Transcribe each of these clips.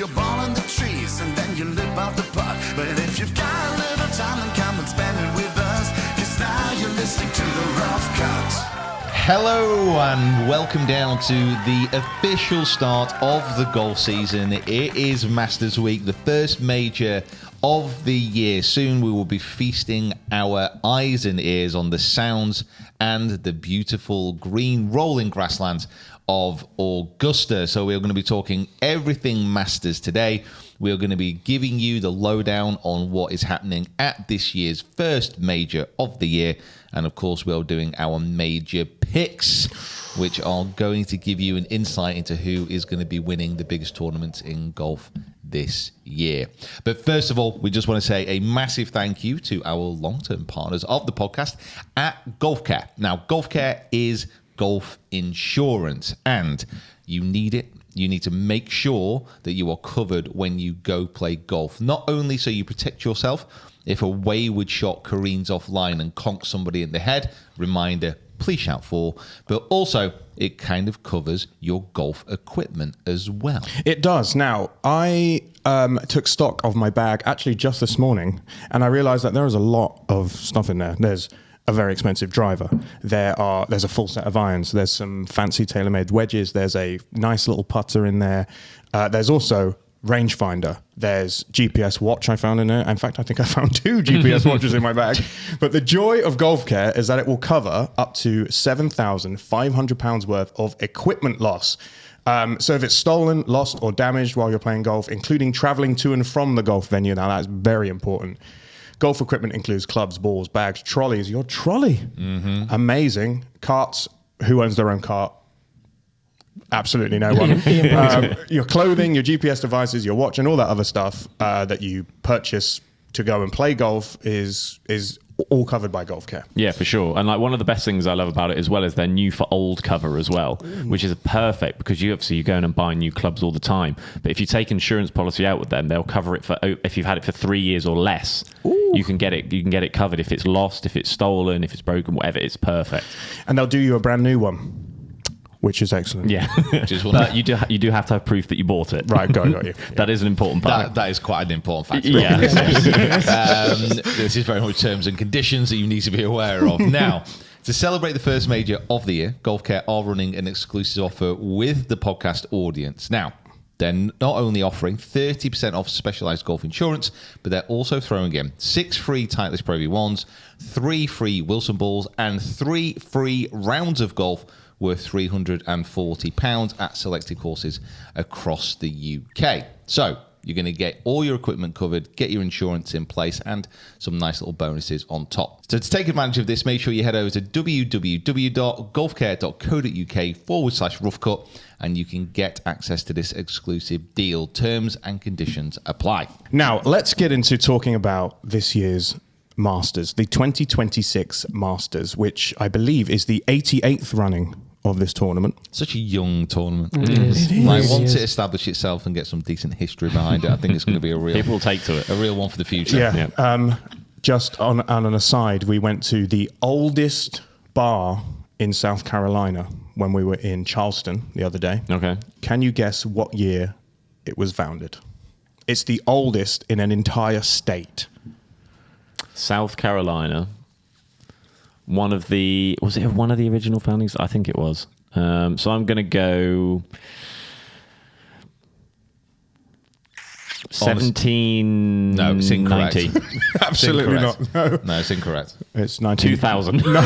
your ball in the trees and then you lip out the putt. But if you've got a little time, then come and spend it with us, 'cause now you're listening to the Rough Cut. Hello and welcome down to the official start of the golf season. It is Masters Week, the first major of the year. Soon we will be feasting our eyes and ears on the sounds and the beautiful green rolling grasslands of Augusta. So we're going to be talking everything Masters today. We're going to be giving you the lowdown on what is happening at this year's first major of the year. And of course, we're doing our major picks, which are going to give you an insight into who is going to be winning the biggest tournaments in golf this year. But first of all, we just want to say a massive thank you to our long-term partners of the podcast at GolfCare. Now, GolfCare is golf insurance, and you need it. You need to make sure that you are covered when you go play golf. Not only so you protect yourself if a wayward shot careens offline and conks somebody in the head, reminder, please shout for, but also it kind of covers your golf equipment as well. It does. Now, I took stock of my bag actually just this morning, and I realized that there is a lot of stuff in there. There's a very expensive driver. There's a full set of irons. There's some fancy TaylorMade wedges. There's a nice little putter in there. There's also rangefinder. There's GPS watch I found in there. In fact, I think I found 2 GPS watches in my bag. But the joy of GolfCare is that it will cover up to £7,500 worth of equipment loss. So if it's stolen, lost, or damaged while you're playing golf, including traveling to and from the golf venue, now that's very important. Golf equipment includes clubs, balls, bags, trolleys. Your trolley. Mm-hmm. Amazing. Carts. Who owns their own cart? Absolutely no one. Your clothing, your GPS devices, your watch, and all that other stuff that you purchase to go and play golf is all covered by GolfCare. Yeah, for sure. And like one of the best things I love about it as well is their new for old cover as well, which is perfect because you go in and buy new clubs all the time. But if you take insurance policy out with them, they'll cover it for if you've had it for 3 years or less. Ooh. You can get it covered if it's lost, if it's stolen, if it's broken, whatever. It's perfect. And they'll do you a brand new one, which is excellent. Yeah, but you do have to have proof that you bought it. Right, got you. That is an important part. That is quite an important factor. Yeah. This is very much terms and conditions that you need to be aware of. Now, to celebrate the first major of the year, GolfCare are running an exclusive offer with the podcast audience. Now, they're not only offering 30% off specialized golf insurance, but they're also throwing in 6 free Titleist Pro V1s, 3 free Wilson balls, and 3 free rounds of golf worth £340 at selected courses across the UK. So you're going to get all your equipment covered, get your insurance in place, and some nice little bonuses on top. So to take advantage of this, make sure you head over to www.golfcare.co.uk/roughcut, and you can get access to this exclusive deal. Terms and conditions apply. Now, let's get into talking about this year's Masters, the 2026 Masters, which I believe is the 88th running of this tournament. Such a young tournament. It is. Like, once it establishes itself and gets some decent history behind it, I think it's going to be a real... People will take to it. A real one for the future. Yeah. Just on an aside, we went to the oldest bar in South Carolina when we were in Charleston the other day. Okay. Can you guess what year it was founded? It's the oldest in an entire state. South Carolina. Was it one of the original foundings? I think it was. So I'm going to go 1790. No, it's incorrect. Absolutely It's incorrect. not. No, it's incorrect. It's 2000. No,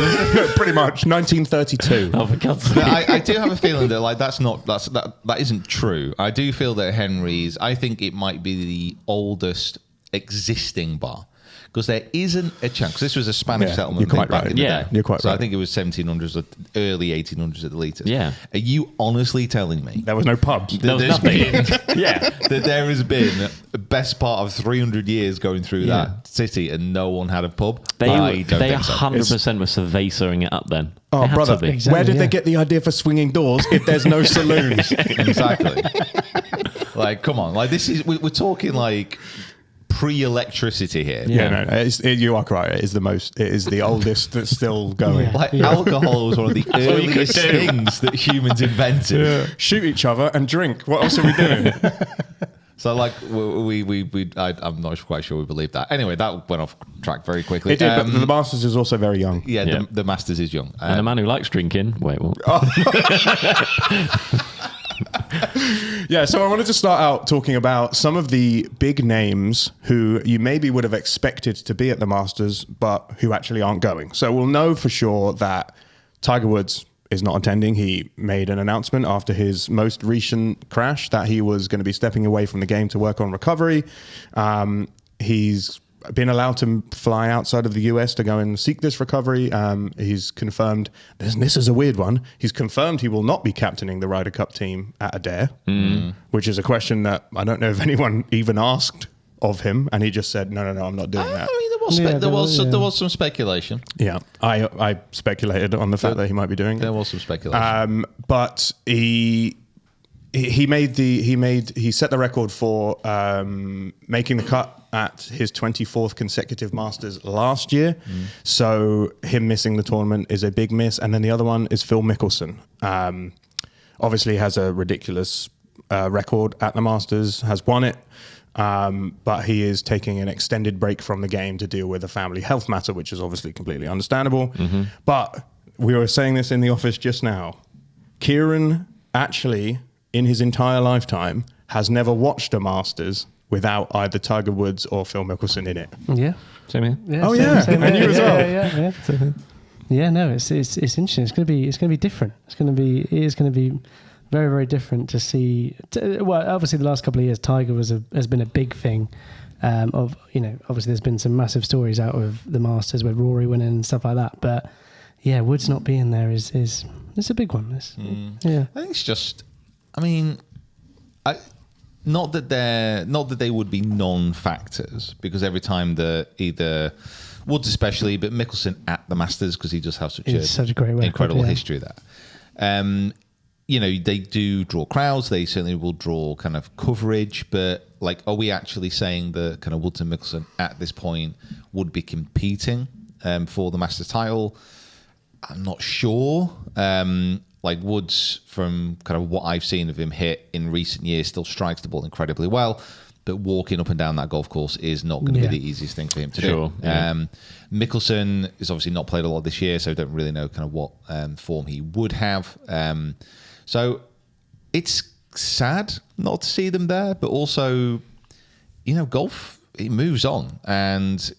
pretty much 1932. Oh, for God's sake. I do have a feeling that that isn't true. I do feel that Henry's, I think it might be the oldest existing bar. Because there isn't a chance. Because this was a Spanish settlement back in the day. You're quite so right. I think it was 1700s, or early 1800s at the latest. Yeah. Are you honestly telling me There was no pubs. There was nothing. Yeah. that there has been the best part of 300 years going through that city and no one had a pub? They I don't think so. 100% were cerveceing it up then. Oh, They had brother, to be. Exactly, where did yeah. they get the idea for swinging doors if there's no saloons? Exactly. Like, come on. Like, this is, we're talking like pre-electricity here. You are correct. It is the oldest that's still going. Like, alcohol was one of the all you could earliest do. things that humans invented. Shoot each other and drink. What else are we doing? So like I'm not quite sure we believe that. Anyway, that went off track very quickly. It did, but the Masters is also very young. Yeah, Yeah. The Masters is young. And a man who likes drinking. Wait, what? Yeah, so I wanted to start out talking about some of the big names who you maybe would have expected to be at the Masters, but who actually aren't going. So we'll know for sure that Tiger Woods is not attending. He made an announcement after his most recent crash that he was going to be stepping away from the game to work on recovery. He's been allowed to fly outside of the US to go and seek this recovery. He's confirmed, this is a weird one, he's confirmed he will not be captaining the Ryder Cup team at Adair, which is a question that I don't know if anyone even asked of him, and he just said, no, I'm not doing that. I mean, there was some speculation. Yeah, I speculated on the fact that he might be doing There it. was some speculation. But he set the record for making the cut at his 24th consecutive Masters last year. So him missing the tournament is a big miss. And then the other one is Phil Mickelson. Obviously has a ridiculous record at the Masters, has won it. But he is taking an extended break from the game to deal with a family health matter, which is obviously completely understandable. But we were saying this in the office just now. Kieran actually, in his entire lifetime, has never watched a Masters without either Tiger Woods or Phil Mickelson in it. Yeah. Same here. Oh, yeah. And here. you as well. Yeah. Yeah, no, it's interesting. It's going to be different. It is going to be very, very different to see. Well, obviously, the last couple of years, Tiger has been a big thing. Obviously, there's been some massive stories out of the Masters with Rory winning and stuff like that. But yeah, Woods not being there is a big one. Yeah, I think it's just, I mean, not that they would be non-factors, because every time either Woods especially, but Mickelson at the Masters, because he just has such a great record, incredible history there. They do draw crowds. They certainly will draw kind of coverage. But like, are we actually saying that kind of Woods and Mickelson at this point would be competing for the Masters title? I'm not sure. Like Woods, from kind of what I've seen of him hit in recent years, still strikes the ball incredibly well. But walking up and down that golf course is not going to be the easiest thing for him to do. Yeah. Mickelson is obviously not played a lot this year, so I don't really know kind of what form he would have. So it's sad not to see them there, but also, golf, it moves on. And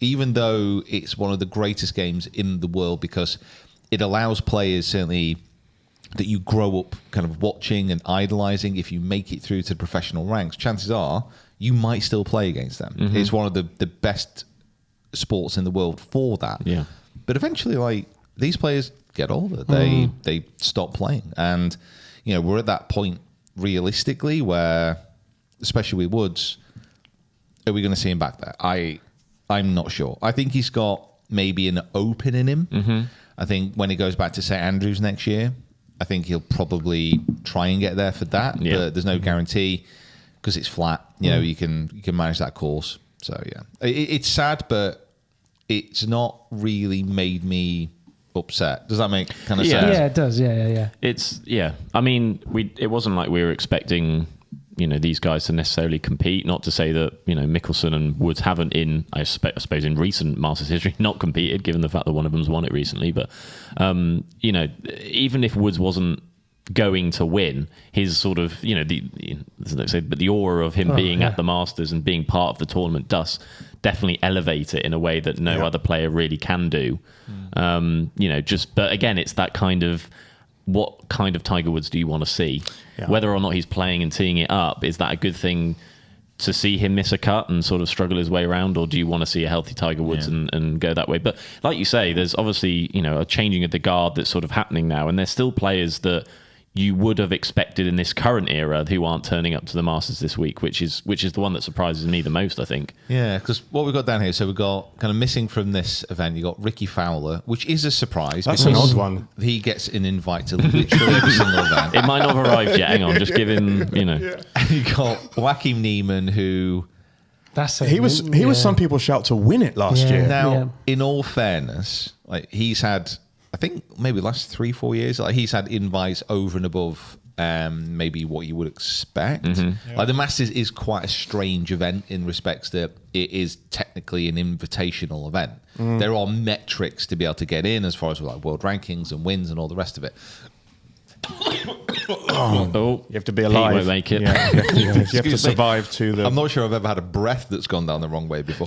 even though it's one of the greatest games in the world, because it allows players certainly that you grow up kind of watching and idolizing, if you make it through to the professional ranks, chances are you might still play against them. It's one of the best sports in the world for that. Yeah. But eventually, like, these players get older. They stop playing. And, we're at that point realistically where, especially with Woods, are we going to see him back there? I'm not sure. I think he's got maybe an open in him. I think when he goes back to St. Andrews next year, I think he'll probably try and get there for that. Yeah. But there's no guarantee because it's flat. You can manage that course. So yeah, it's sad, but it's not really made me upset. Does that make kind of sense? Yeah, it does. Yeah. I mean, it wasn't like we were expecting, these guys to necessarily compete. Not to say that, Mickelson and Woods haven't I suppose in recent Masters history not competed, given the fact that one of them's won it recently. But, even if Woods wasn't going to win, his sort of, the aura of him being at the Masters and being part of the tournament does definitely elevate it in a way that no other player really can do. But again, it's that kind of, what kind of Tiger Woods do you want to see? Yeah. Whether or not he's playing and teeing it up, is that a good thing to see him miss a cut and sort of struggle his way around, or do you want to see a healthy Tiger Woods and go that way? But like you say, there's obviously, a changing of the guard that's sort of happening now, and there's still players that you would have expected in this current era who aren't turning up to the Masters this week, which is the one that surprises me the most, I think. Yeah, because what we've got down here, so we've got kind of missing from this event, you got Ricky Fowler, which is a surprise. That's an odd one. He gets an invite to literally every single event. It might not have arrived yet. Hang on, just give him, You got Joaquin Neiman, who... He was some people shout to win it last year. Now, in all fairness, like, he's had, I think maybe the last 3-4 years, like, he's had invites over and above maybe what you would expect. Mm-hmm. Like the Masters is quite a strange event in respects that it is technically an invitational event. There are metrics to be able to get in as far as like world rankings and wins and all the rest of it. Oh, You have to be Pete alive. won't make it. Yeah, you have to Excuse me. survive to the. I'm not sure I've ever had a breath that's gone down the wrong way before.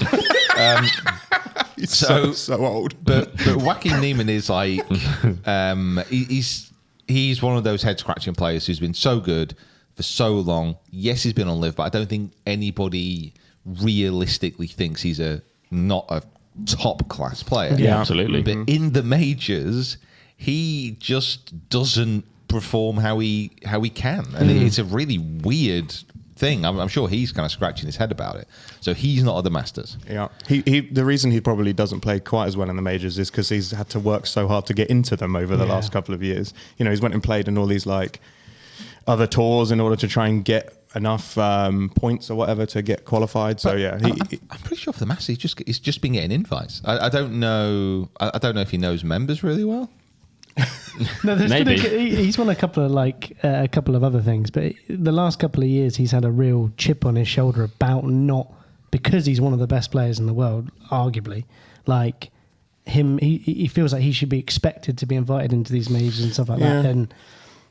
He's so- so old. But Joaquin Neiman is like he's one of those head scratching players who's been so good for so long. Yes, he's been on live, but I don't think anybody realistically thinks he's not a top class player. Yeah, absolutely. But in the majors, he just doesn't perform how he can, and it's a really weird thing. I'm sure he's kind of scratching his head about it. So he's not at the Masters. Yeah, he the reason he probably doesn't play quite as well in the majors is because he's had to work so hard to get into them over the last couple of years. You know, he's went and played in all these like other tours in order to try and get enough points or whatever to get qualified. So yeah, I'm pretty sure for the Masters he's just been getting invites. I don't know. I don't know if he knows members really well. No, Maybe. He's won a couple of other things, but the last couple of years he's had a real chip on his shoulder about not, because he's one of the best players in the world, arguably. Like him, he feels like he should be expected to be invited into these majors and stuff like that. And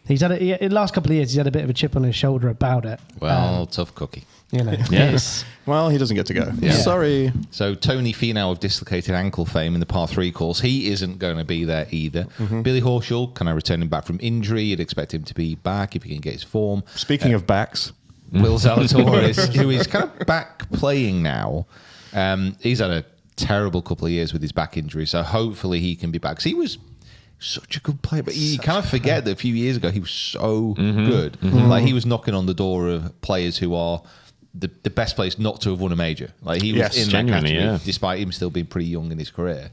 he's had in the last couple of years he's had a bit of a chip on his shoulder about it. Well, tough cookie. You know, Yes. well, he doesn't get to go. Yeah. Sorry. So Tony Finau of dislocated ankle fame in the par 3 course, he isn't going to be there either. Billy Horschel, kind of returning back from injury. You'd expect him to be back if he can get his form. Speaking of backs, Will Zalatoris, who is kind of back playing now. He's had a terrible couple of years with his back injury, so hopefully he can be back. 'Cause he was such a good player, but you kind of forget that a few years ago he was so good. Like he was knocking on the door of players who are the best players not to have won a major. Like he was Yes, in that genuinely, category, yeah. despite him still being pretty young in his career.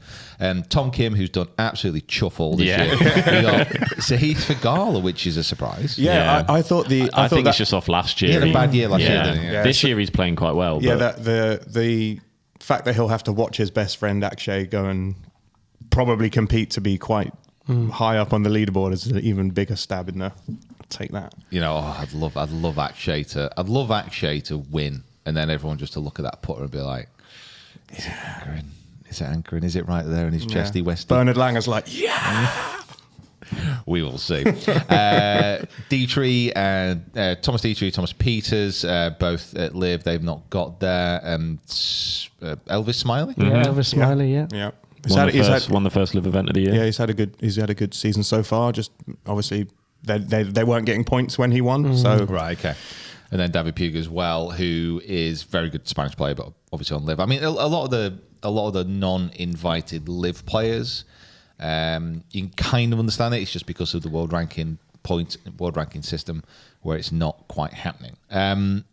Tom Kim, who's done absolutely chuff all this Yeah. year. We got Sahith Theegala, which is a surprise. yeah, I thought I think that, it's just off last year. He had a bad year last year, Yeah. didn't he? Yeah. This year he's playing quite well. yeah, but that the fact that he'll have to watch his best friend Akshay go and probably compete to be quite high up on the leaderboard is an even bigger stab in the. I'll take that. You know, I'd love Akshay to win, and then everyone just to look at that putter and be like, is it anchoring? Is it anchoring? Is it right there in his chesty westy? Bernard Langer's like, yeah. We will see. Dietrich and Thomas Dietrich, Thomas Peters, both at Live. They've not got there. Elvis Smiley. yeah, Elvis Smiley, yeah. Yeah. won the first live event of the year. Yeah, he's had a good season so far. Just obviously they weren't getting points when he won. So Right, okay. And then David Puig as well, who is very good Spanish player, but obviously on Live. I mean, a lot of the non-invited Live players, you can kind of understand it. It's just because of the world ranking system where it's not quite happening.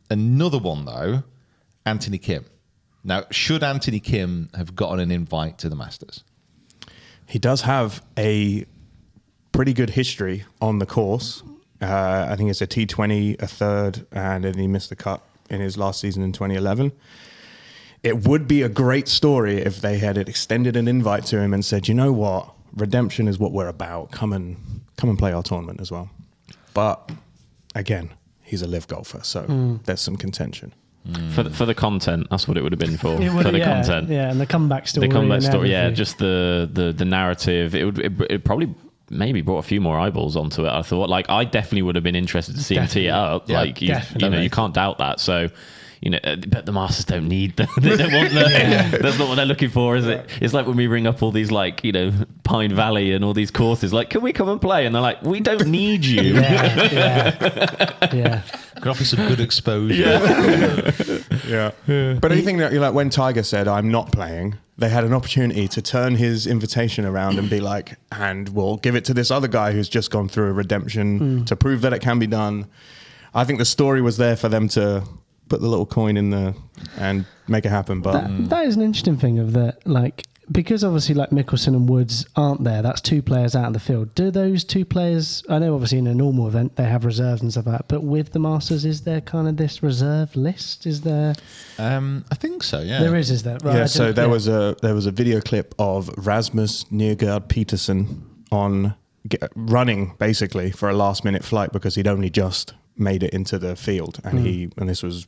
Another one though, Anthony Kim. Now, should Anthony Kim have gotten an invite to the Masters? he does have a pretty good history on the course. I think it's a T20, a third, and then he missed the cut in his last season in 2011. It would be a great story if they had extended an invite to him and said, you know what, redemption is what we're about. Come and play our tournament as well. But again, he's a live golfer, so there's some contention. For the content, that's what it would have been for. It would- For the yeah, content, yeah, and the comeback story. the comeback and story, yeah, everything. just the narrative. It probably maybe brought a few more eyeballs onto it. I thought, like, I definitely would have been interested to see him tee it up. Yeah, Like, you definitely. you can't doubt that. So, but the Masters don't need them. They don't want them. That's not what they're looking for, is it? It's like when we ring up all these, like, Pine Valley and all these courses, like, can we come and play? And they're like, we don't need you. yeah. Could offer some good exposure. Yeah. But I think that, when Tiger said, I'm not playing, they had an opportunity to turn his invitation around and be like, and we'll give it to this other guy who's just gone through a redemption to prove that it can be done. I think the story was there for them to put the little coin in there and make it happen. But That is an interesting thing of that, like, because obviously like Mickelson and Woods aren't there, that's two players out of the field. Do those two players, I know obviously in a normal event they have reserves and stuff like that, but with the Masters, is there kind of this reserve list? Is there? I think so, yeah. There is there? Right, yeah, I so didn't- there was a video clip of Rasmus Nørgaard Peterson on running basically for a last minute flight because he'd only just made it into the field, and this was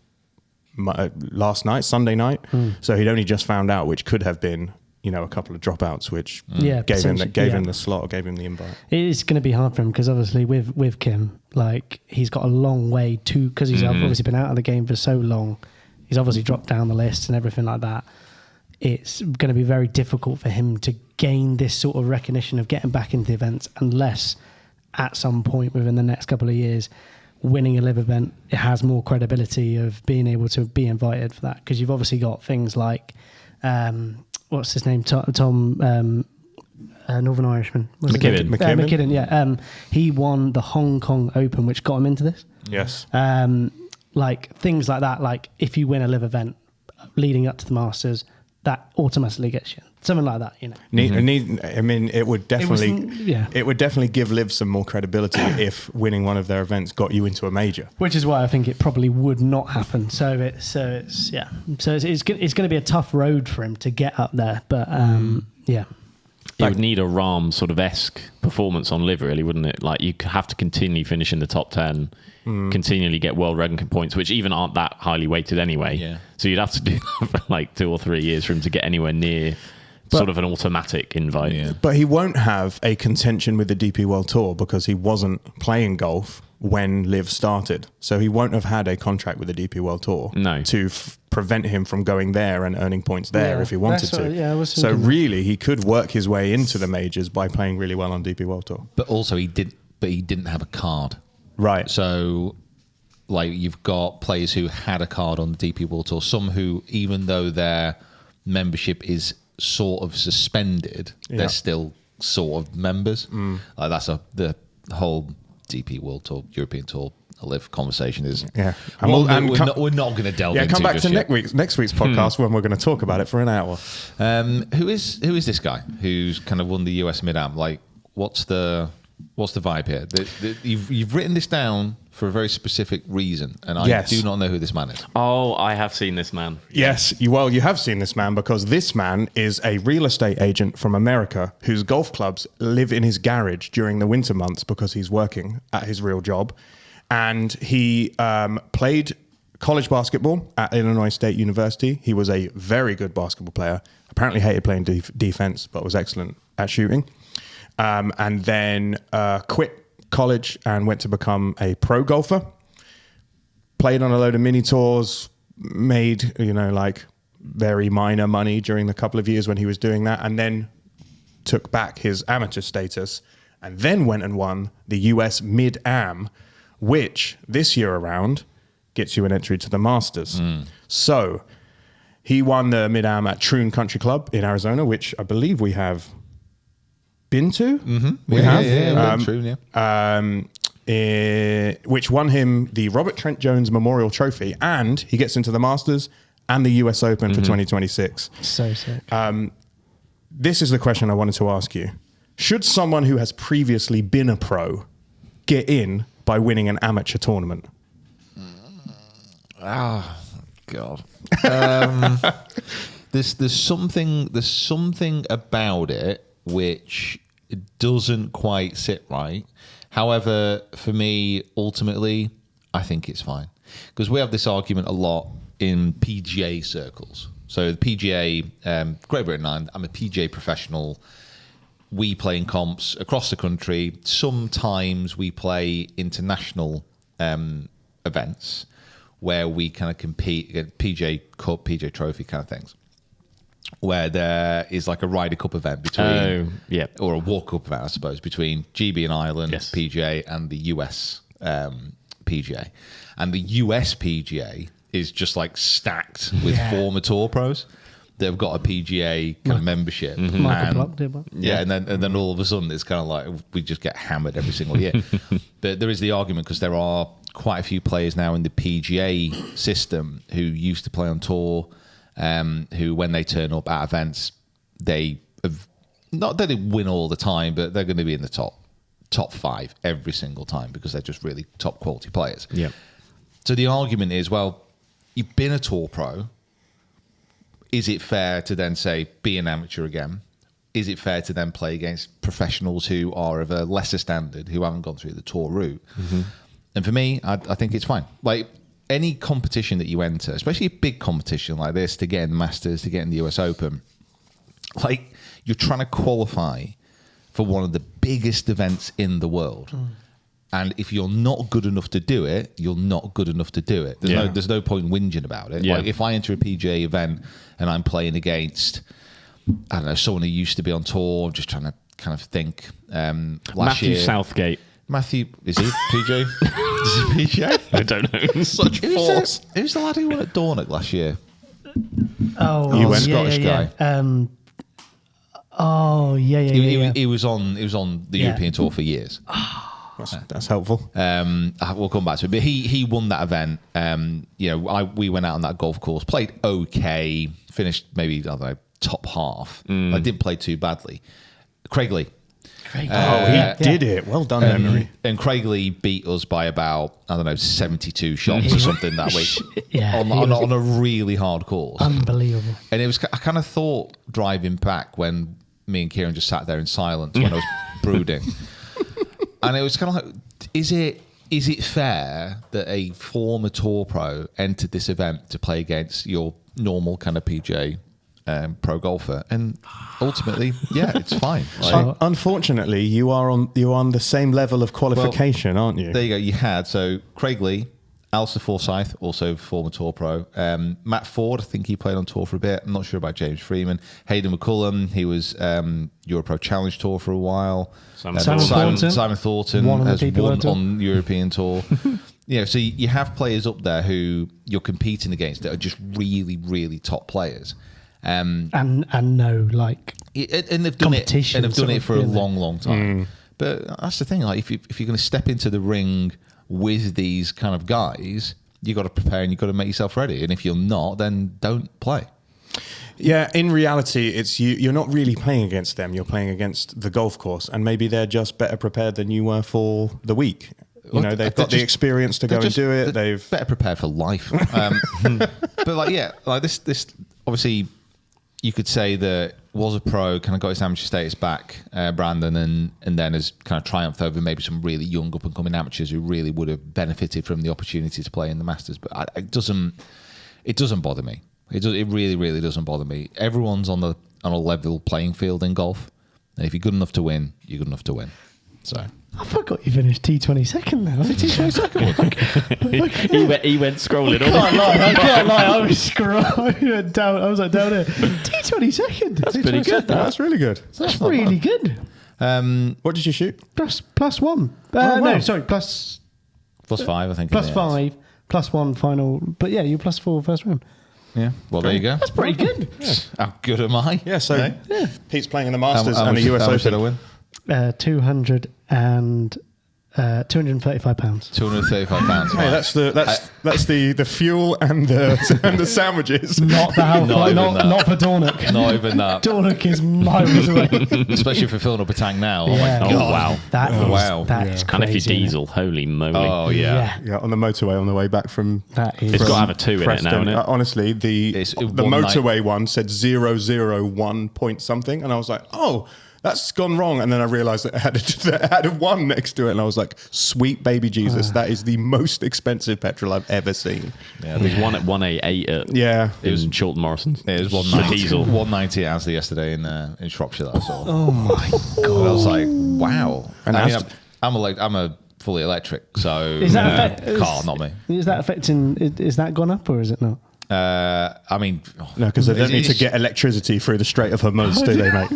last night, Sunday night. So he'd only just found out, which could have been, a couple of dropouts, which gave him the slot, or gave him the invite. It's going to be hard for him because obviously with Kim, like he's got a long way to, because he's obviously been out of the game for so long. He's obviously dropped down the list and everything like that. It's going to be very difficult for him to gain this sort of recognition of getting back into the events unless at some point within the next couple of years, winning a live event, it has more credibility of being able to be invited for that. Because you've obviously got things like, what's his name? Tom Northern Irishman. McKibben. McKibben, yeah. He won the Hong Kong Open, which got him into this. Yes. Like things like that, like if you win a live event leading up to the Masters, that automatically gets you. Something like that, I mean, it would definitely give Liv some more credibility if winning one of their events got you into a major. Which is why I think it probably would not happen. So it's going to be a tough road for him to get up there. But yeah. It would need a Rahm sort of esque performance on Liv, really, wouldn't it? Like you have to continue finish in the top 10, continually get world ranking points, which even aren't that highly weighted anyway. Yeah. So you'd have to do that for like 2 or 3 years for him to get anywhere near sort of an automatic invite. Yeah. But he won't have a contention with the DP World Tour because he wasn't playing golf when Liv started. So he won't have had a contract with the DP World Tour to prevent him from going there and earning points there if he wanted to. So really, he could work his way into the majors by playing really well on DP World Tour. But also he didn't have a card. Right. So like you've got players who had a card on the DP World Tour, some who, even though their membership is sort of suspended, they're still sort of members. Like that's the whole DP World Tour, European Tour, Live conversation is. Yeah, we're not going to delve into. Come back to next week's podcast when we're going to talk about it for an hour. Who is this guy who's kind of won the US Mid-Am? Like, what's the vibe here? You've written this down for a very specific reason, and I do not know who this man is. Oh, I have seen this man. Yes, you have seen this man because this man is a real estate agent from America whose golf clubs live in his garage during the winter months because he's working at his real job. And he played college basketball at Illinois State University. He was a very good basketball player. Apparently hated playing defense, but was excellent at shooting. And then quit college and went to become a pro golfer. Played on a load of mini tours, made, like very minor money during the couple of years when he was doing that, and then took back his amateur status and then went and won the US Mid-Am, which this year around gets you an entry to the Masters. So he won the Mid-Am at Troon Country Club in Arizona, which I believe we have been to. We have. Troon, yeah. Which won him the Robert Trent Jones Memorial Trophy, and he gets into the Masters and the US Open for 2026. So sick. This is the question I wanted to ask you. Should someone who has previously been a pro get in by winning an amateur tournament? God. There's something about it which doesn't quite sit right. However, for me, ultimately, I think it's fine because we have this argument a lot in PGA circles. So the PGA, Great Britain, I'm a PGA professional. We play in comps across the country. Sometimes we play international events where we kind of compete against PGA Cup, PGA Trophy kind of things, where there is like a Ryder Cup event between, or a Walk Cup event, I suppose, between GB and Ireland, PGA, and the US PGA. And the US PGA is just like stacked with former tour pros that have got a PGA kind of membership. Michael Block did one. Yeah, and then all of a sudden it's kind of like we just get hammered every single year. But there is the argument because there are quite a few players now in the PGA system who used to play on tour, who when they turn up at events, they have, not that they win all the time, but they're going to be in the top 5 every single time because they're just really top quality players. Yeah. So the argument is, well, you've been a tour pro. Is it fair to then say be an amateur again? is it fair to then play against professionals who are of a lesser standard, who haven't gone through the tour route? And for me, I think it's fine. Like any competition that you enter, especially a big competition like this, to get in the Masters, to get in the US Open, like you're trying to qualify for one of the biggest events in the world. And if you're not good enough to do it, you're not good enough to do it. There's no point in whinging about it. Yeah. Like if I enter a PGA event and I'm playing against, I don't know, someone who used to be on tour, I'm just trying to kind of think. Last Matthew year, Southgate. Matthew, is he PJ? Is he PJ? I don't know. Such force. Who's the lad who won at Dornoch last year? Oh, He went yeah, Scottish yeah, yeah. He was on the Yeah. European tour for years. That's helpful. We'll come back to it, but he won that event. We went out on that golf course, played okay, finished maybe, I don't know, top half. I didn't play too badly. Craigley. He did it. Well done, Emery. And Craigley beat us by about, I don't know, 72 shots or something that week. On a really hard course. Unbelievable. And it was, I kind of thought driving back when me and Kieran just sat there in silence when I was brooding. And it was kind of like, is it fair that a former tour pro entered this event to play against your normal kind of PGA pro golfer? And ultimately, yeah, it's fine. Like, Unfortunately, you're on the same level of qualification, aren't you? there you go. You had Craigley, Alistair Forsyth, also former tour pro. Matt Ford, I think he played on tour for a bit. I'm not sure about James Freeman. Hayden McCullum, he was Europro Challenge Tour for a while. Simon Thornton. Simon Thornton One of the has people won on tour. on European Tour. So you have players up there who you're competing against that are just really, really top players. And no, like, And they've done it, competition and they've done sort it of, for a yeah. long time. But that's the thing. Like, if you're going to step into the ring with these kind of guys, you got to prepare and you got to make yourself ready. And if you're not, then don't play. Yeah, in reality, it's you're not really playing against them. You're playing against the golf course, and maybe they're just better prepared than you were for the week. They've They're got the just- experience to go and do it. They're They've better prepared for life. But this obviously, you could say that was a pro, kind of got his amateur status back, Brandon, and then has kind of triumphed over maybe some really young up and coming amateurs who really would have benefited from the opportunity to play in the Masters. But it doesn't bother me. It really, really doesn't bother me. Everyone's on a level playing field in golf, and if you're good enough to win, you're good enough to win. So. I forgot you finished T22nd now. Was it T22nd? He went scrolling on. I can't lie. I was scrolling down. I was like down here. T22nd. That's pretty good, that. that's really good. That's really good. What did you shoot? Plus one. wow. No, sorry. Plus +5, I think. plus in the five. Plus one final. But yeah, you're +4 first round. end. Yeah. Well, there you go. That's pretty good. How good am I? Yeah, so Eh? Pete's playing in the Masters How and much- the US how much did I Open. win? £235. £235. Hey, that's the fuel and the sandwiches. Not the half. Not even that. Not for Dornoch. Not even that. Dornoch is miles away. Especially if you're filling up a tank now. Oh Yeah. my Oh, god. wow. That is Wow. that Yeah. is And if crazy. you're isn't it? diesel, holy moly. Oh yeah. Yeah, on the motorway on the way back from. That is. It's got to have a 2 in it Preston. now, isn't it? Honestly, It's the one motorway one said 001 point something, and I was like, oh, that's gone wrong. And then I realised that it had a 1 next to it, and I was like, sweet baby Jesus, that is the most expensive petrol I've ever seen. Yeah, There's one at 188 at Yeah, it was Chilton Morrison's. It was The 190, diesel. 190 at Asda yesterday in Shropshire that I saw. Oh my And I was like, wow. And I mean, Asda- I'm a fully electric, so Is that car, not me. Is that affecting? Is that gone up or is it not? I mean, no, because they don't It's- need to it's- get electricity through the Strait of Hormuz, do they, mate?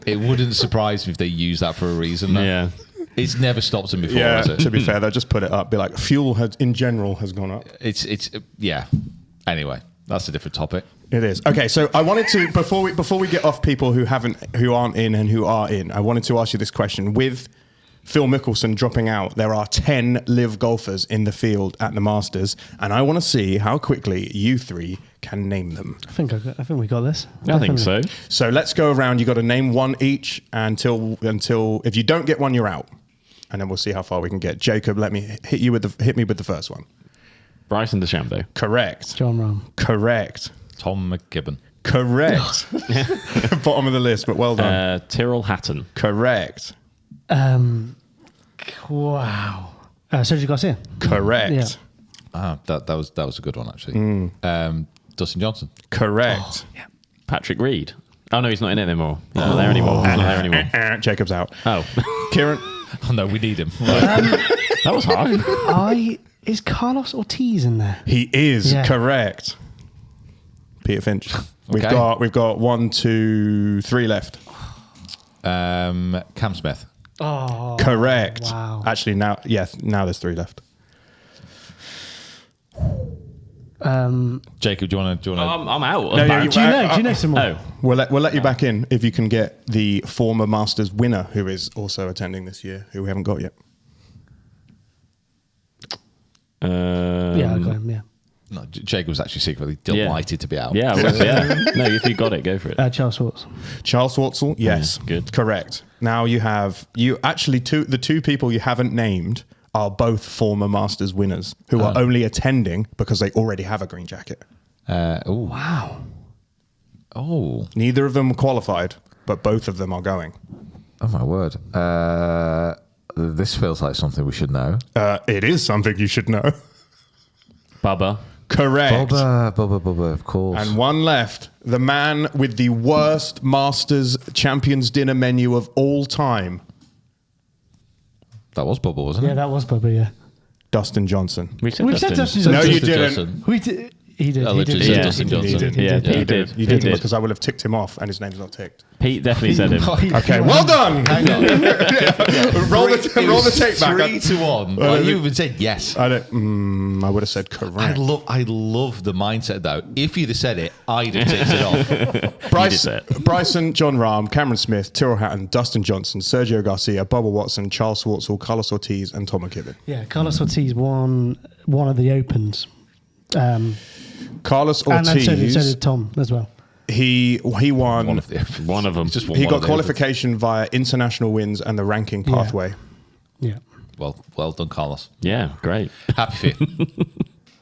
it wouldn't surprise me if they use that for a reason. Though. Yeah. It's never stopped them before, Yeah, has it? to be fair, they'll just put it up. Be like, fuel has, in general has gone up. It's yeah. Anyway, that's a different topic. It is. Okay, so I wanted to before we get off people who aren't in and who are in, I wanted to ask you this question. With Phil Mickelson dropping out, there are 10 live golfers in the field at the Masters, and I want to see how quickly you three can name them. I think we got this. I think so. So let's go around. You got to name one each until if you don't get one, you're out, and then we'll see how far we can get. Jacob, let me hit me with the first one. Bryson DeChambeau. Correct. John Rahm. Correct. Tom McKibben. Correct. Bottom of the list, but well done. Tyrrell Hatton. Correct. Wow. Sergio Garcia. Correct. Yeah. That was a good one, actually. Dustin Johnson. Correct. Patrick Reed. Oh, no, he's not in it anymore. He's not there anymore. He's not there anymore. Jacob's out. Oh. Kieran. Oh, no, we need him. That was hard. Is Carlos Ortiz in there? He is Yeah. correct. Peter Finch. We've got 1, 2, 3 left. Cam Smith. Oh, Correct. wow. Actually, now there's 3 left. Jacob, do you want to? I'm out. No, Do you know some more? Oh. We'll let you back in if you can get the former Masters winner who is also attending this year, who we haven't got yet. Yeah, I got him, yeah. No, Jacob was actually secretly delighted to be out. Yeah, well, yeah. No, if you got it, go for it. Charles Schwartz. Charles Schwartzel, yes. good. Correct. Now the two people you haven't named are both former Masters winners who are only attending because they already have a green jacket. Wow. Oh, Neither of them qualified, but both of them are going. oh my word. This feels like something we should know. It is something you should know. Bubba. Correct. Bubba, of course. And one left. The man with the worst Masters Champions Dinner menu of all time. That was Bubba, wasn't Yeah, it? that was Bubba, yeah. Dustin Johnson. We've said We've said Dustin. Dustin No, Johnson. you didn't. Johnson. We did. He did. I He literally did. said Yeah. Dustin Johnson. Yeah, You Pete did. You didn't because I would have ticked him off and his name's not ticked. Pete definitely said him. Okay, well done. Hang on. roll the tape back. 3-1. Well, you even said yes. I would have said correct. I love the mindset though. If you'd have said it, I'd have ticked it off. Bryson, John Rahm, Cameron Smith, Tyrrell Hatton, Dustin Johnson, Sergio Garcia, Bubba Watson, Charles Schwartzel, Carlos Ortiz, and Tom McKibben. Yeah, Carlos Ortiz won one of the Opens. Carlos And so Ortiz, did Tom as well. he won. One of them. Just won He one got of the qualification via international wins and the ranking pathway. Yeah. Well done, Carlos. Yeah, great. Happy for you.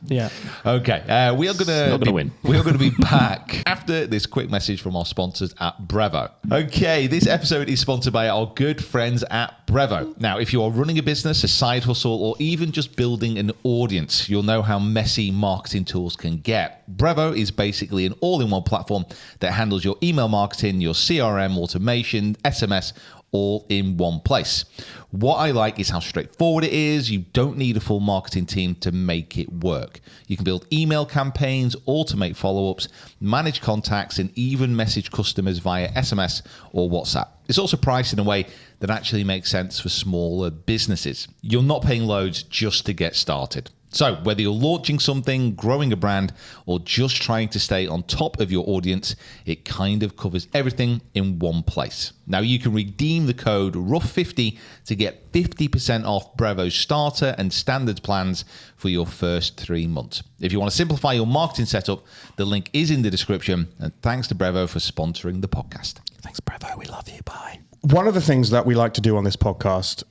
Yeah. Okay, we are Not gonna win. We are going to be back after this quick message from our sponsors at Brevo. Okay, this episode is sponsored by our good friends at Brevo. Now, if you are running a business, a side hustle, or even just building an audience, you'll know how messy marketing tools can get. Brevo is basically an all-in-one platform that handles your email marketing, your CRM, automation, SMS, all in one place. What I like is how straightforward it is. You don't need a full marketing team to make it work. You can build email campaigns, automate follow-ups, manage contacts, and even message customers via SMS or WhatsApp. It's also priced in a way that actually makes sense for smaller businesses. You're not paying loads just to get started. So whether you're launching something, growing a brand, or just trying to stay on top of your audience, it kind of covers everything in one place. Now you can redeem the code ROUGH50 to get 50% off Brevo's starter and standard plans for your first 3 months. If you want to simplify your marketing setup, the link is in the description. And thanks to Brevo for sponsoring the podcast. Thanks, Brevo. We love you. Bye. One of the things that we like to do on this podcast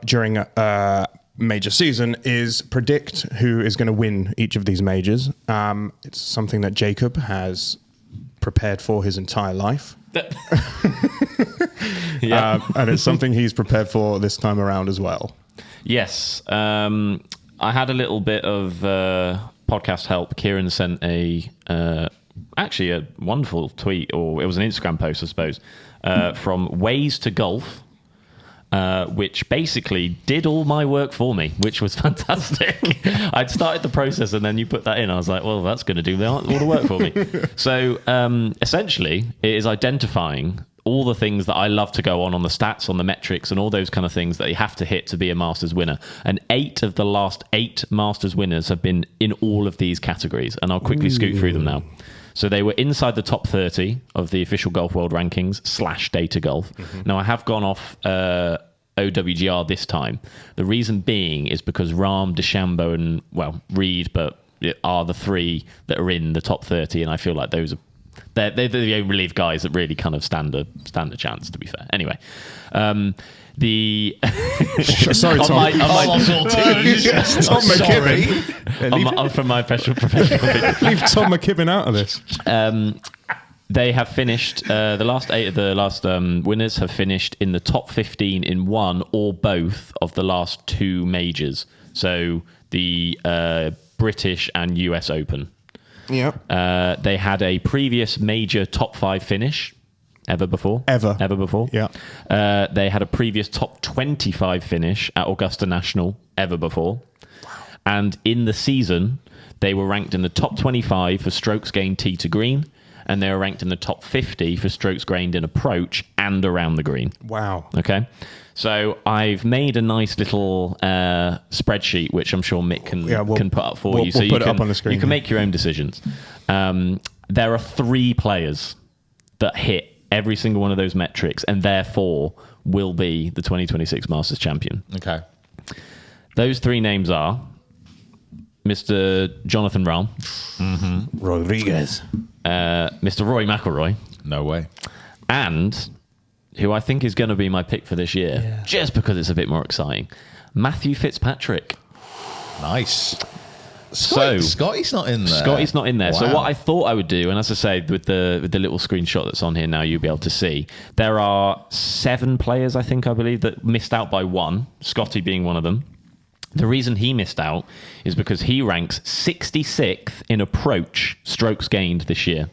during major season is predict who is going to win each of these majors. It's something that Jacob has prepared for his entire life. And it's something he's prepared for this time around as well. Yes. I had a little bit of podcast help. Kieran sent actually a wonderful tweet, or it was an Instagram post, I suppose, from Ways to Golf. Which basically did all my work for me, which was fantastic. I'd started the process and then you put that in. I was like, well, that's going to do all the work for me. So essentially, it is identifying all the things that I love to go on the stats, on the metrics, and all those kind of things that you have to hit to be a Masters winner. And 8 of the last 8 Masters winners have been in all of these categories. And I'll quickly scoot through them now. So they were inside the top 30 of the official Golf World Rankings / Data Golf. Mm-hmm. Now, I have gone off OWGR this time. The reason being is because Rahm, DeChambeau, and, well, Reed, but are the 3 that are in the top 30, and I feel like those are they're the only relief guys that really kind of stand a chance, to be fair. Anyway, Sorry, Tom. Tom McKibben. From my professional opinion. Leave Tom McKibben out of this. They have finished, the last 8 of the last winners have finished in the top 15 in one or both of the last 2 majors. So the British and US Open. Yeah. They had a previous major top 5 finish ever before. Ever before. Yeah. They had a previous top 25 finish at Augusta National ever before. Wow. And in the season, they were ranked in the top 25 for strokes gained tee to green, and they were ranked in the top 50 for strokes gained in approach and around the green. Wow. Okay. So I've made a nice little spreadsheet, which I'm sure Mick can put up for you. So we'll you put it can, up on the screen. You can make your own decisions. There are 3 players that hit every single one of those metrics and therefore will be the 2026 Masters champion. Okay. Those 3 names are Mr. Jonathan Rahm, Rodriguez. Mr. Rory McIlroy, No way. and who I think is going to be my pick for this year, just because it's a bit more exciting, Matthew Fitzpatrick. Nice. So Scotty's not in there. Scotty's not in there. So Wow. what I thought I would do, and as I say, with the little screenshot that's on here now, you'll be able to see there are 7 players, I believe, that missed out by 1. Scotty being one of them. The reason he missed out is because he ranks 66th in approach strokes gained this year.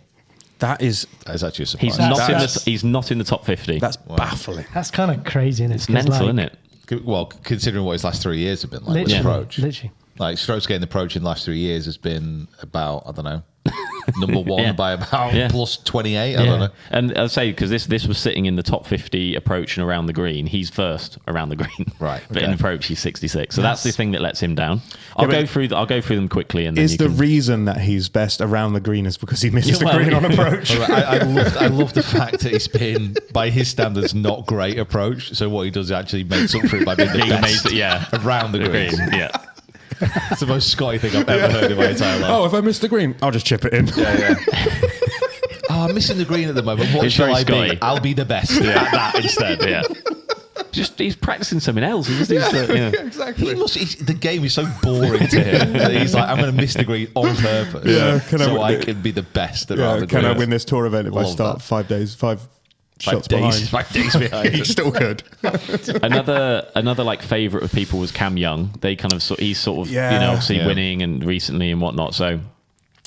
That is actually a surprise. He's not in the top 50. that's baffling. That's kind of crazy, isn't it? It's mental, isn't it? Well, considering what his last 3 years have been like with Literally, approach. literally. Like strokes gained approach in the last 3 years has been about, I don't know, number 1 Yeah. by about Yeah. plus 28. I don't know. And I'll say, because this was sitting in the top 50 approach and around the green. He's first around the green. Right, But okay. in approach, he's 66. So that's the thing that lets him down. I'll but go through them quickly. And then Is you the can, reason that he's best around the green is because he misses Yeah, the green well, on approach? All right, I love the fact that he's been, by his standards, not great approach. So what he does, he actually makes up for it by being the best amazing, yeah. around the green. Yeah. It's the most Scotty thing I've ever heard in my entire life. Oh, if I miss the green, I'll just chip it in. Yeah. Oh, I'm missing the green at the moment. What It's shall very I Scotty. be? I'll be the best at that instead. Yeah. Just he's practicing something else. Exactly. The game is so boring to him that he's like, I'm going to miss the green on purpose, Yeah, I can be the best around Yeah, the can green. I win this tour event if I Love start that. 5 shots behind? 5 days behind. He still could. Another like favorite of people was Cam Young. They kind of he's sort of Yeah. obviously Yeah. winning and recently and whatnot. So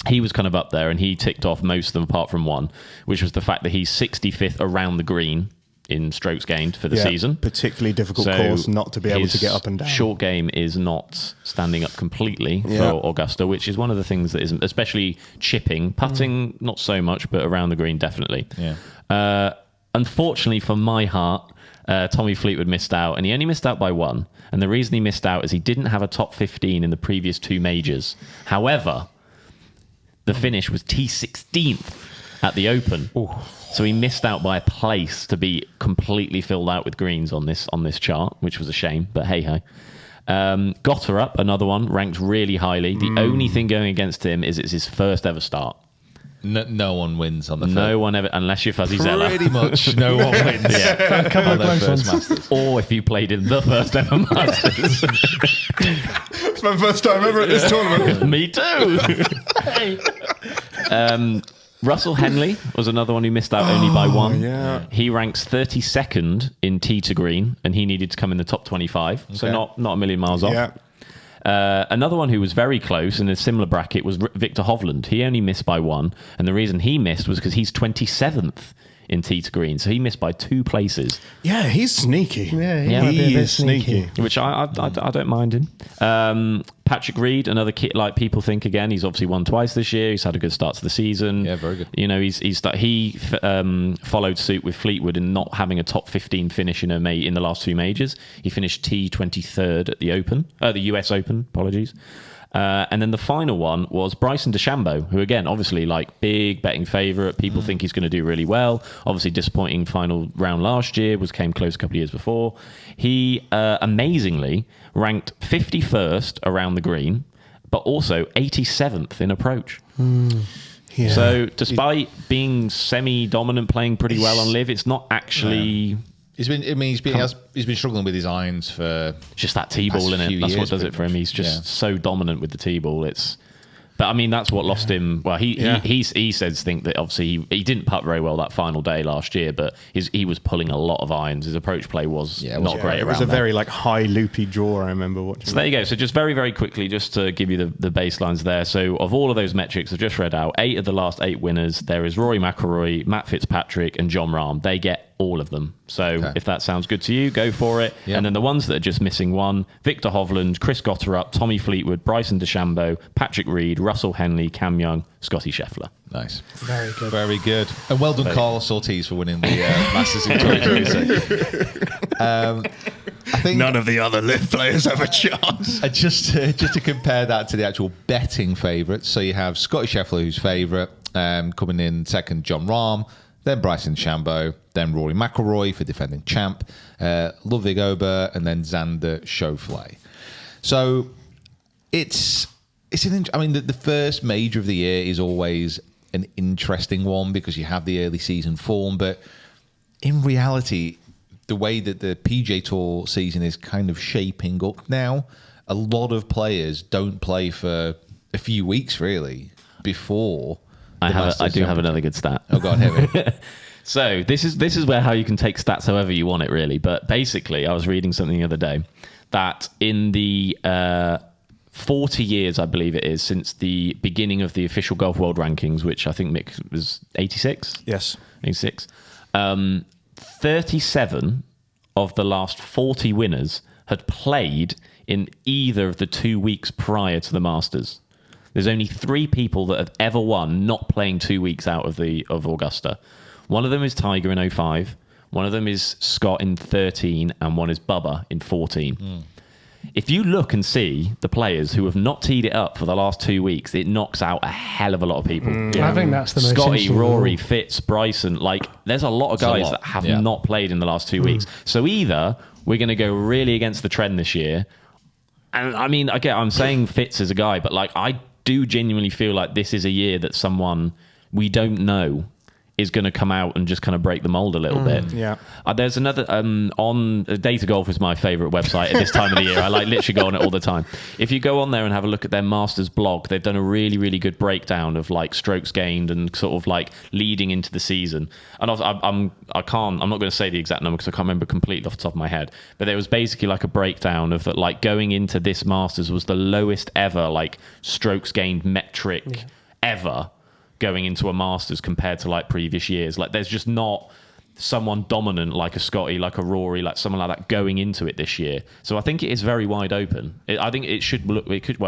he was kind of up there and he ticked off most of them apart from one, which was the fact that he's 65th around the green in strokes gained for the season. Particularly difficult So course not to be able to his get up and down. Short game is not standing up completely Yeah. for Augusta, which is one of the things that isn't, especially chipping, putting not so much, but around the green definitely. Yeah. Unfortunately for my heart, Tommy Fleetwood missed out, and he only missed out by 1. And the reason he missed out is he didn't have a top 15 in the previous 2 majors. However, the finish was T16th at the Open. Ooh. So he missed out by a place to be completely filled out with greens on this chart, which was a shame, but hey-ho. Got her up, another one, ranked really highly. The only thing going against him is it's his first ever start. No one wins on the No first. one ever, unless you're Fuzzy Zeller. Pretty much no one wins. Yeah. A couple on of their close first ones. Masters. Or if you played in the first ever Masters. It's my first time ever at this tournament. Me too. Russell Henley was another one who missed out only by 1. yeah. He ranks 32nd in tee to green, and he needed to come in the top 25. So Okay. not a million miles off. Yeah. Another one who was very close in a similar bracket was Victor Hovland. He only missed by 1, and the reason he missed was because he's 27th in tee to green, so he missed by 2 places, Yeah, he's sneaky. Yeah, Yeah. might be a he bit is sneaky. which I don't mind him. Patrick Reed, another kid like people think again. He's obviously won twice this year. He's had a good start to the season. Yeah, very good. You know, he followed suit with Fleetwood in not having a top 15 finish in the last 2 majors. He finished T23rd at the Open, the US Open. Apologies. And then the final one was Bryson DeChambeau, who again, obviously like big betting favourite. People think he's going to do really well. Obviously disappointing final round last year, came close a couple of years before. He amazingly ranked 51st around the green, but also 87th in approach. Yeah. So despite being semi-dominant, playing pretty well on live, it's not actually... He's been struggling with his irons for Just that tee ball Past in it. few That's what years, does it pretty for him. much. He's just Yeah. so dominant with the tee ball. But I mean, that's what lost him. Well, he says that obviously he didn't putt very well that final day last year, but he was pulling a lot of irons. His approach play was not great. It was a very like high loopy draw. I remember watching. So there you go. So just very, very quickly, just to give you the baselines there. So of all of those metrics I've just read out, 8 of the last 8 winners, there is Rory McIlroy, Matt Fitzpatrick, and Jon Rahm. They get all of them. So if that sounds good to you, go for it. Yep. And then the ones that are just missing one: Victor Hovland, Chris Gotterup, Tommy Fleetwood, Bryson DeChambeau, Patrick Reed, Russell Henley, Cam Young, Scotty Scheffler. Nice. Very good. Very good. And well done, Carlos Ortiz, for winning the Masters in 2026. I think none of the other live players have a chance. Just to compare that to the actual betting favourites, so you have Scotty Scheffler, who's favourite, coming in second, Jon Rahm, then Bryson DeChambeau, then Rory McIlroy for defending champ, Ludwig Ober, and then Xander Schauffele. So it's the first major of the year is always an interesting one because you have the early season form, but in reality, the way that the PGA Tour season is kind of shaping up now, a lot of players don't play for a few weeks really before. I do have another good stat. Oh God, hit me. So this is where how you can take stats however you want it, really. But basically, I was reading something the other day that in the 40 years, I believe it is, since the beginning of the official Golf World Rankings, which I think Mick was 86. Yes, 86. 37 of the last 40 winners had played in either of the 2 weeks prior to the Masters. There's only 3 people that have ever won not playing 2 weeks out of Augusta. One of them is Tiger in 05, one of them is Scott in 13, and one is Bubba in 14. If you look and see the players who have not teed it up for the last 2 weeks, it knocks out a hell of a lot of people. I think that's the most Scotty, interesting Rory, one. Fitz, Bryson, there's a lot of guys that have not played in the last 2 weeks. So either we're going to go really against the trend this year, and I mean, I'm saying Fitz is a guy, but I do genuinely feel like this is a year that someone we don't know is going to come out and just kind of break the mold a little bit. Yeah. There's another on Data Golf is my favorite website at this time of the year. I literally go on it all the time. If you go on there and have a look at their Masters blog, they've done a really, really good breakdown of strokes gained and sort of leading into the season. And I'm not going to say the exact number because I can't remember completely off the top of my head. But there was basically a breakdown of that going into this Masters was the lowest ever strokes gained metric ever going into a Masters compared to previous years. There's just not someone dominant like a Scotty, like a Rory, someone like that going into it this year. So I think it is very wide open. I think it should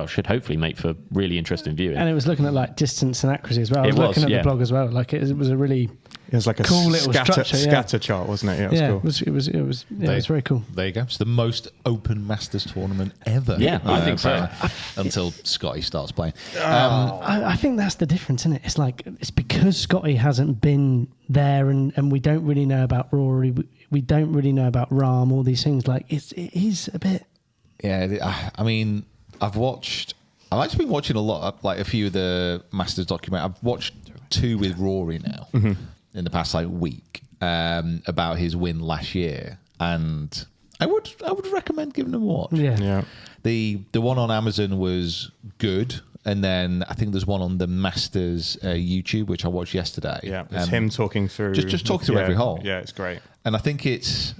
should hopefully make for really interesting viewing. And it was looking at distance and accuracy as well. I was looking at the blog as well. It was a really it was a cool little scatter chart, wasn't it? Yeah, it was cool. It was very cool. There you go. It's the most open Masters tournament ever. Yeah, I think so. Until Scotty starts playing. I think that's the difference, isn't it? It's because Scotty hasn't been there, and we don't really know about Rory. We don't really know about Rahm. All these things. It is a bit. Yeah, I mean, I've actually been watching a lot of a few of the Masters documentary. I've watched 2 with Rory now in the past week about his win last year, and I would recommend giving them a watch. Yeah. The one on Amazon was good, and then I think there's one on the Masters YouTube which I watched yesterday. Yeah, it's him talking through just talking through every hole. Yeah, it's great, and I think it's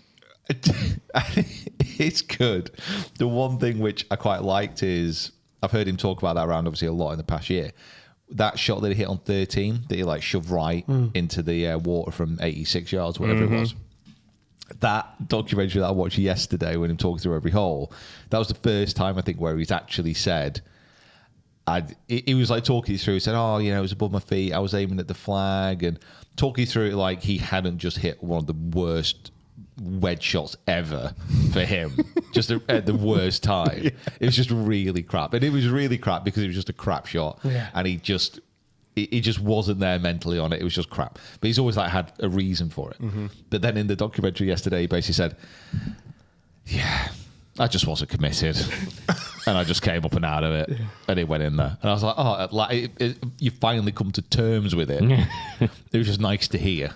good. The one thing which I quite liked is I've heard him talk about that round obviously a lot in the past year. That shot that he hit on 13 that he shoved right into the water from 86 yards, whatever it was. That documentary that I watched yesterday when him talking through every hole, that was the first time I think where he's actually said, he was talking through, he said, it was above my feet, I was aiming at the flag, and talking through it he hadn't just hit one of the worst wedge shots ever for him, just at the worst time. It was just really crap, and it was really crap because it was just a crap shot, and he just wasn't there mentally on it. It was just crap, but he's always had a reason for it. But then in the documentary yesterday, he basically said, I just wasn't committed and I just came up and out of it, and it went in there, and I was you finally come to terms with it. It was just nice to hear.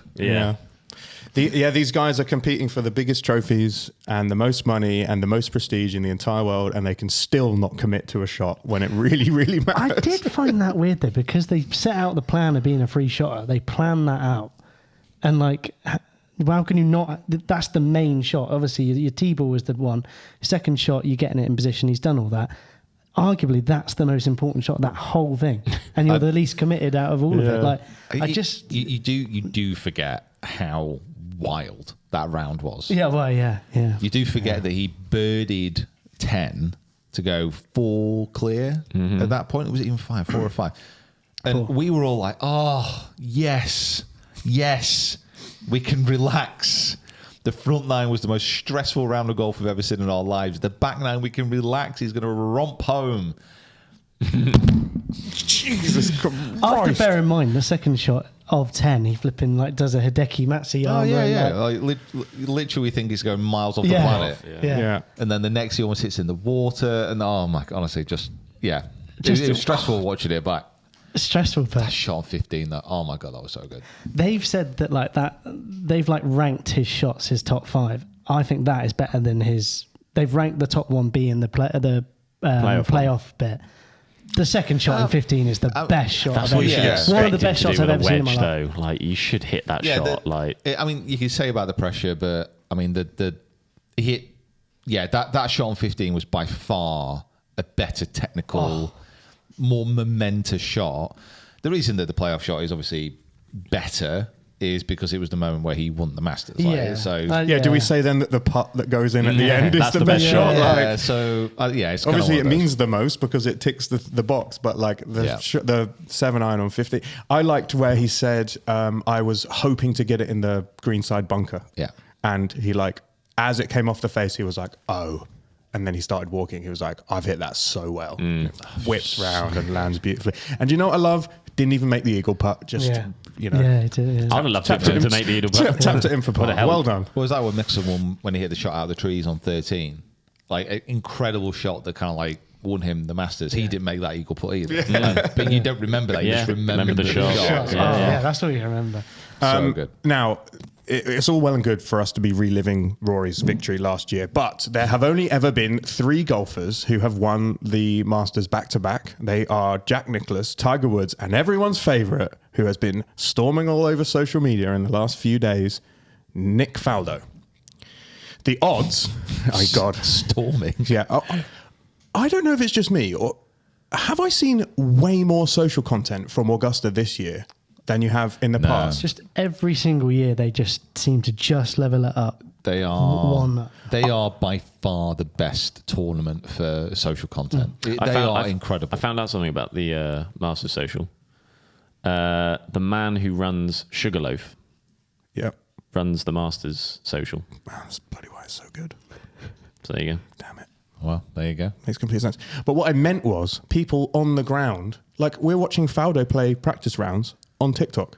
These guys are competing for the biggest trophies and the most money and the most prestige in the entire world, and they can still not commit to a shot when it really, really matters. I did find that weird though, because they set out the plan of being a free shotter. They planned that out, and like, how can you not? That's the main shot. Obviously, your T-ball was the one. Second shot, you're getting it in position. He's done all that. Arguably, that's the most important shot of that whole thing, and you're the least committed out of all of it. Like, you do forget how wild that round was. Yeah, well, yeah. You do forget that he birdied 10 to go 4 clear at that point. Was it even 5, 4 or 5? And we were all like, oh, yes, we can relax. The front nine was the most stressful round of golf we've ever seen in our lives. The back nine, we can relax. He's going to romp home. Jesus Christ. After bear in mind, the second shot of 10, he flipping like does a Hideki Matsu. Oh, yeah. Like, literally think he's going miles off the planet. Yeah. And then the next he almost hits in the water. And oh my, honestly, it was stressful watching it, but stressful. That shot on 15, that, oh my God, that was so good. They've said that like that, they've like ranked his shots, his top 5. I think that is better than his. They've ranked the top one being the playoff bit. The second shot in 15 is the best shot. That's what you should expect. One of the best shots I've ever seen in my life. Though, like you should hit that shot. I mean, you can say about the pressure, but I mean that shot on 15 was by far a better technical, more momentous shot. The reason that the playoff shot is obviously better is because it was the moment where he won the Masters. Do we say then that the putt that goes in at the end is the best shot? It's obviously it means the most because it ticks the box, but like the 7-iron on 50, I liked where he said, I was hoping to get it in the greenside bunker. Yeah. And he like, as it came off the face, he was like, oh. And then he started walking. He was like, I've hit that so well. Whips round and lands beautifully. And you know what I love? Didn't even make the eagle putt. Just, you know. Yeah, it is. I'd love to make the eagle putt. Tapped it in for putt. Well done. What was that one Mixon won when he hit the shot out of the trees on 13? Like, an incredible shot that kind of like won him the Masters. He didn't make that eagle putt either. But you don't remember that. You just remember the shot. Yeah, that's what you remember. So good. Now, it's all well and good for us to be reliving Rory's victory last year, but there have only ever been 3 golfers who have won the Masters back-to-back. They are Jack Nicklaus, Tiger Woods, and everyone's favourite, who has been storming all over social media in the last few days, Nick Faldo. The odds... Oh, God. Storming. Yeah. I don't know if it's just me, or have I seen way more social content from Augusta this year than you have in the past? Just every single year, they just seem to just level it up. They are by far the best tournament for social content. They are incredible. I found out something about the Masters Social. The man who runs Sugarloaf runs the Masters Social. Man, that's bloody why it's so good. So there you go. Damn it. Well, there you go. Makes complete sense. But what I meant was people on the ground, like we're watching Faldo play practice rounds on TikTok.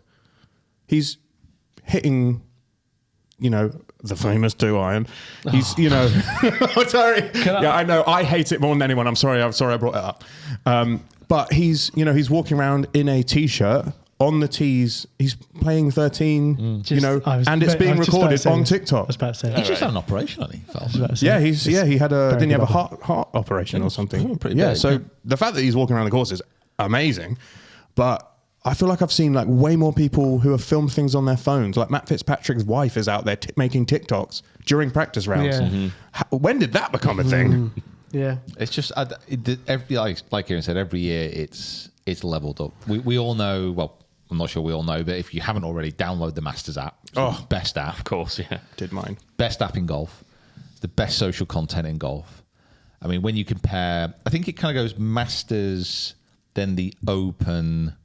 He's hitting, the famous 2-iron. He's, sorry. I know. I hate it more than anyone. I'm sorry I brought it up. But he's walking around in a t-shirt on the tees. He's playing 13, and it's being recorded on TikTok. I was about to say He's just had an operation, I think. He had didn't he have a heart operation or something? Pretty big, so the fact that he's walking around the course is amazing, but I feel like I've seen like way more people who have filmed things on their phones. Like Matt Fitzpatrick's wife is out there making TikToks during practice rounds. Yeah. When did that become a thing? Yeah, it's just like Kieran said, every year it's leveled up. We all know. Well, I'm not sure we all know, but if you haven't already, download the Masters app. Best app, of course. Yeah, did mine. Best app in golf. It's the best social content in golf. I mean, when you compare, I think it kind of goes Masters, then the Open,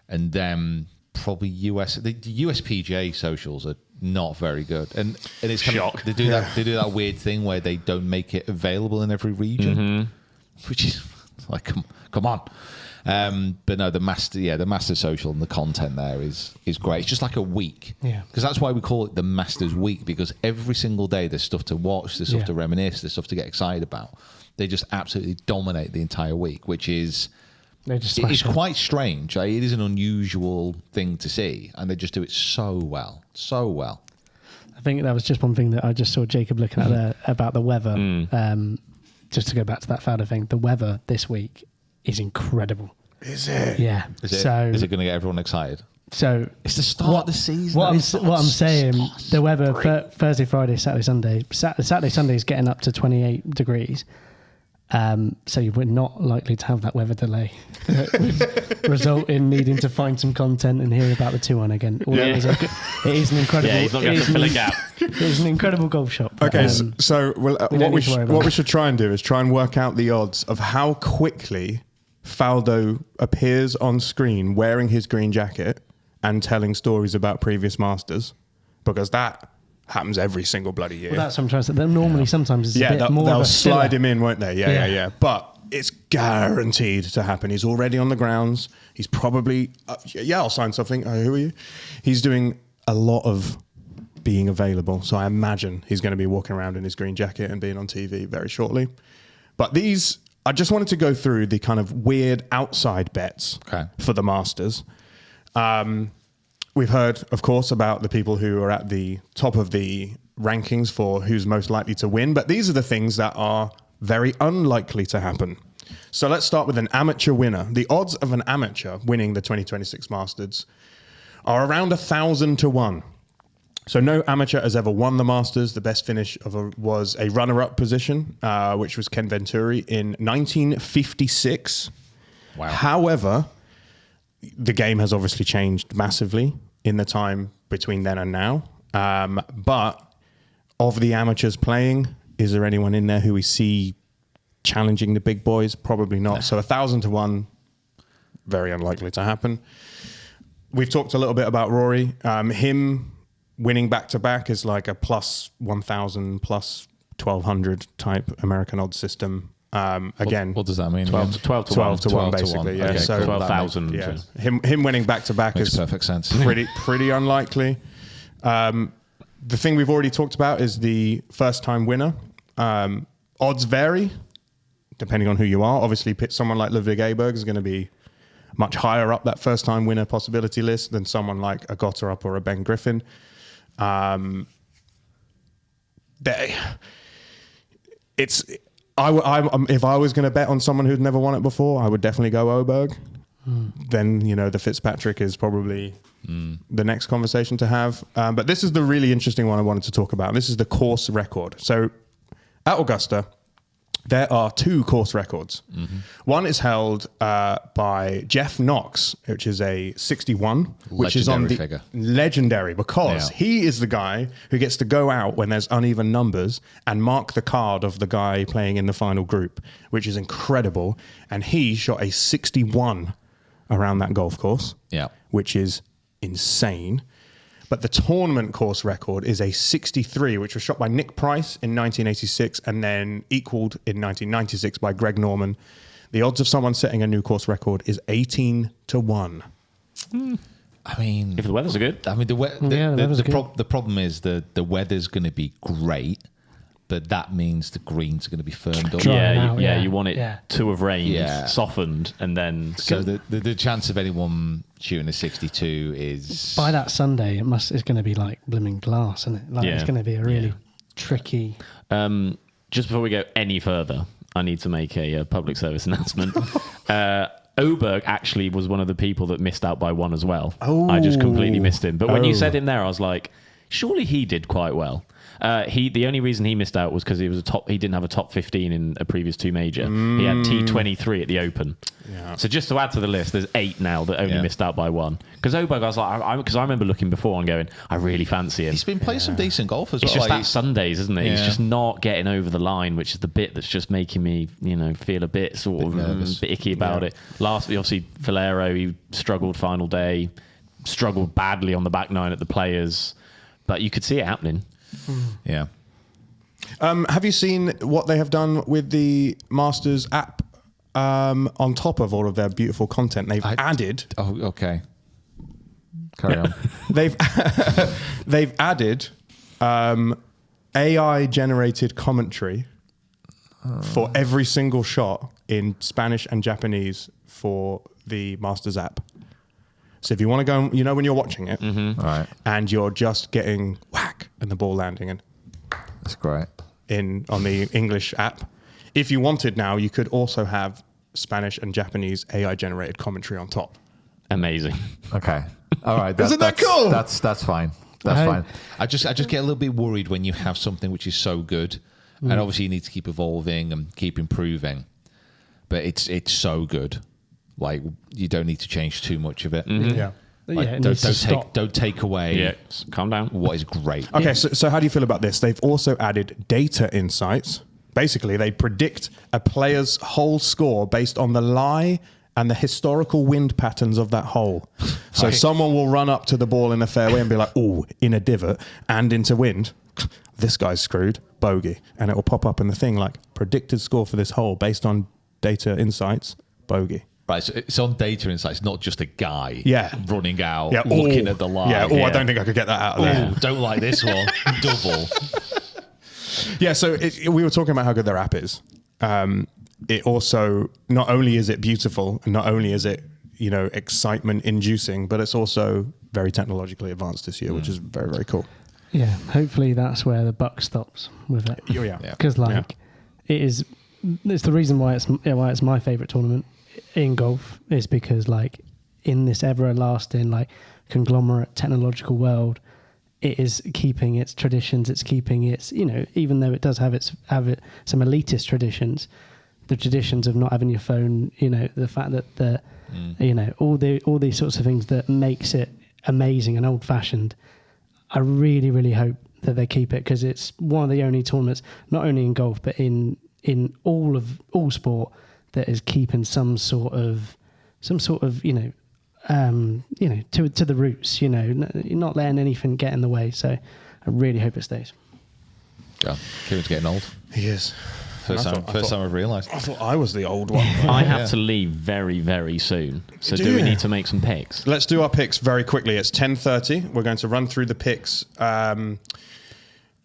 and then probably US. The USPGA socials are not very good, and it's kind of, they do that weird thing where they don't make it available in every region, which is like come on. But no, the Master Social and the content there is great. It's just like a week, because that's why we call it the Masters Week, because every single day there's stuff to watch, there's stuff to reminisce, there's stuff to get excited about. They just absolutely dominate the entire week, which is it's quite strange. It is an unusual thing to see, and they just do it so well. I think that was just one thing that I just saw Jacob looking at there about the weather. Just to go back to that Fowler thing, the weather this week is incredible. Is it? Yeah. Is it going to get everyone excited? So It's the start of the season. What I'm saying, the weather Thursday, Friday, Saturday, Sunday. Saturday, Sunday is getting up to 28 degrees. So we're not likely to have that weather delay result in needing to find some content and hear about the 2-1 again. It is an incredible. Yeah, he's not going to fill a gap. It is an incredible golf shop. Okay, so what we should try and do is try and work out the odds of how quickly Faldo appears on screen wearing his green jacket and telling stories about previous Masters, because that happens every single bloody year. Well, that's what I'm trying to say. Normally, sometimes it's a bit more they'll of a slide filler. him in, won't they? Yeah. But it's guaranteed to happen. He's already on the grounds. He's probably, I'll sign something. Who are you? He's doing a lot of being available. So I imagine he's going to be walking around in his green jacket and being on TV very shortly. But I just wanted to go through the kind of weird outside bets for the Masters. We've heard, of course, about the people who are at the top of the rankings for who's most likely to win, but these are the things that are very unlikely to happen. So let's start with an amateur winner. The odds of an amateur winning the 2026 Masters are around 1,000 to 1. So no amateur has ever won the Masters. The best finish was a runner-up position, which was Ken Venturi in 1956. Wow. However, the game has obviously changed massively in the time between then and now. But of the amateurs playing, is there anyone in there who we see challenging the big boys? Probably not. So 1,000 to 1, very unlikely to happen. We've talked a little bit about Rory. Him winning back-to-back is like a plus 1,000, plus 1,200 type American odds system. Again, what does that mean? 12 to 1. 12 to 1, basically. Yeah. Okay, So cool. 12,000. Yeah. Him winning back-to-back Makes is perfect sense. pretty unlikely. The thing we've already talked about is the first-time winner. Odds vary depending on who you are. Obviously, someone like Ludwig Aberg is going to be much higher up that first-time winner possibility list than someone like a Gotterup or a Ben Griffin. If I was going to bet on someone who'd never won it before, I would definitely go Oberg. Then, the Fitzpatrick is probably the next conversation to have. But this is the really interesting one I wanted to talk about. This is the course record. So at Augusta, there are 2 course records. One is held by Jeff Knox, which is a 61, which is on the figure. Legendary, because he is the guy who gets to go out when there's uneven numbers and mark the card of the guy playing in the final group, which is incredible. And he shot a 61 around that golf course, which is insane. But the tournament course record is a 63, which was shot by Nick Price in 1986 and then equaled in 1996 by Greg Norman. The odds of someone setting a new course record is 18 to 1. I mean, If the weather's good. I mean, the problem is the weather's going to be great, but that means the greens are going to be firmed up. You want it to have rained, softened, and then... So the chance of anyone shooting a 62 is... By that Sunday, it's going to be like blooming glass, isn't it? It's going to be a really tricky... Just before we go any further, I need to make a public service announcement. Oberg actually was one of the people that missed out by 1 as well. I just completely missed him. But when you said him there, I was like, surely he did quite well. The only reason he missed out was because he didn't have a top 15 in a previous 2 major. He had T23 at the Open. Yeah. So just to add to the list, there's 8 now that only missed out by 1. Because Oberg, I was like, because I remember looking before and going, I really fancy him. He's been playing some decent golf as well. It's just that Sundays, isn't it? Yeah. He's just not getting over the line, which is the bit that's just making me, feel a bit sort of nervous. bit icky about it. Lastly, obviously, Valero, he struggled final day, struggled badly on the back 9 at the Players, but you could see it happening. Yeah. Have you seen what they have done with the Masters app on top of all of their beautiful content? They've added... Oh, okay. Carry on. They've added AI-generated commentary for every single shot in Spanish and Japanese for the Masters app. So if you want to go, when you're watching it, Right. and you're just getting whack, whack and the ball landing in. That's great. On the English app. If you wanted now, you could also have Spanish and Japanese AI generated commentary on top. Amazing. Okay. All right. Isn't that cool? That's fine. That's fine. I just get a little bit worried when you have something which is so good, and obviously you need to keep evolving and keep improving, but it's so good. Like, you don't need to change too much of it. Yeah. Like, it needs to stop. don't take away Yeah, calm down. what is great. Okay, so how do you feel about this? They've also added data insights. Basically, they predict a player's hole score based on the lie and the historical wind patterns of that hole. So Right. someone will run up to the ball in a fairway and be like, "Oh, in a divot and into wind, this guy's screwed, bogey," and it will pop up in the thing like predicted score for this hole based on data insights, bogey. Right, so it's on data insights, not just a guy running out, Yeah, looking at the line. Yeah, I don't think I could get that out of there. Oh, don't like this one. Double. Yeah, so we were talking about how good their app is. It also, not only is it beautiful, and not only is it, excitement inducing, but it's also very technologically advanced this year, which is very, very cool. Yeah, hopefully that's where the buck stops with it. Yeah. Because it's the reason why it's my favorite tournament in golf is because in this everlasting conglomerate technological world, it is keeping its traditions. It's keeping its even though it does have some elitist traditions, the traditions of not having your phone. The fact that all these sorts of things that makes it amazing and old fashioned. I really, really hope that they keep it, because it's one of the only tournaments, not only in golf but in all sport, that is keeping some sort of to the roots. You're not letting anything get in the way. So I really hope it stays. Yeah, Kieran's getting old. He is. First time I've realised. I thought I was the old one. I have to leave very, very soon. So do we need to make some picks? Let's do our picks very quickly. It's 10:30. We're going to run through the picks in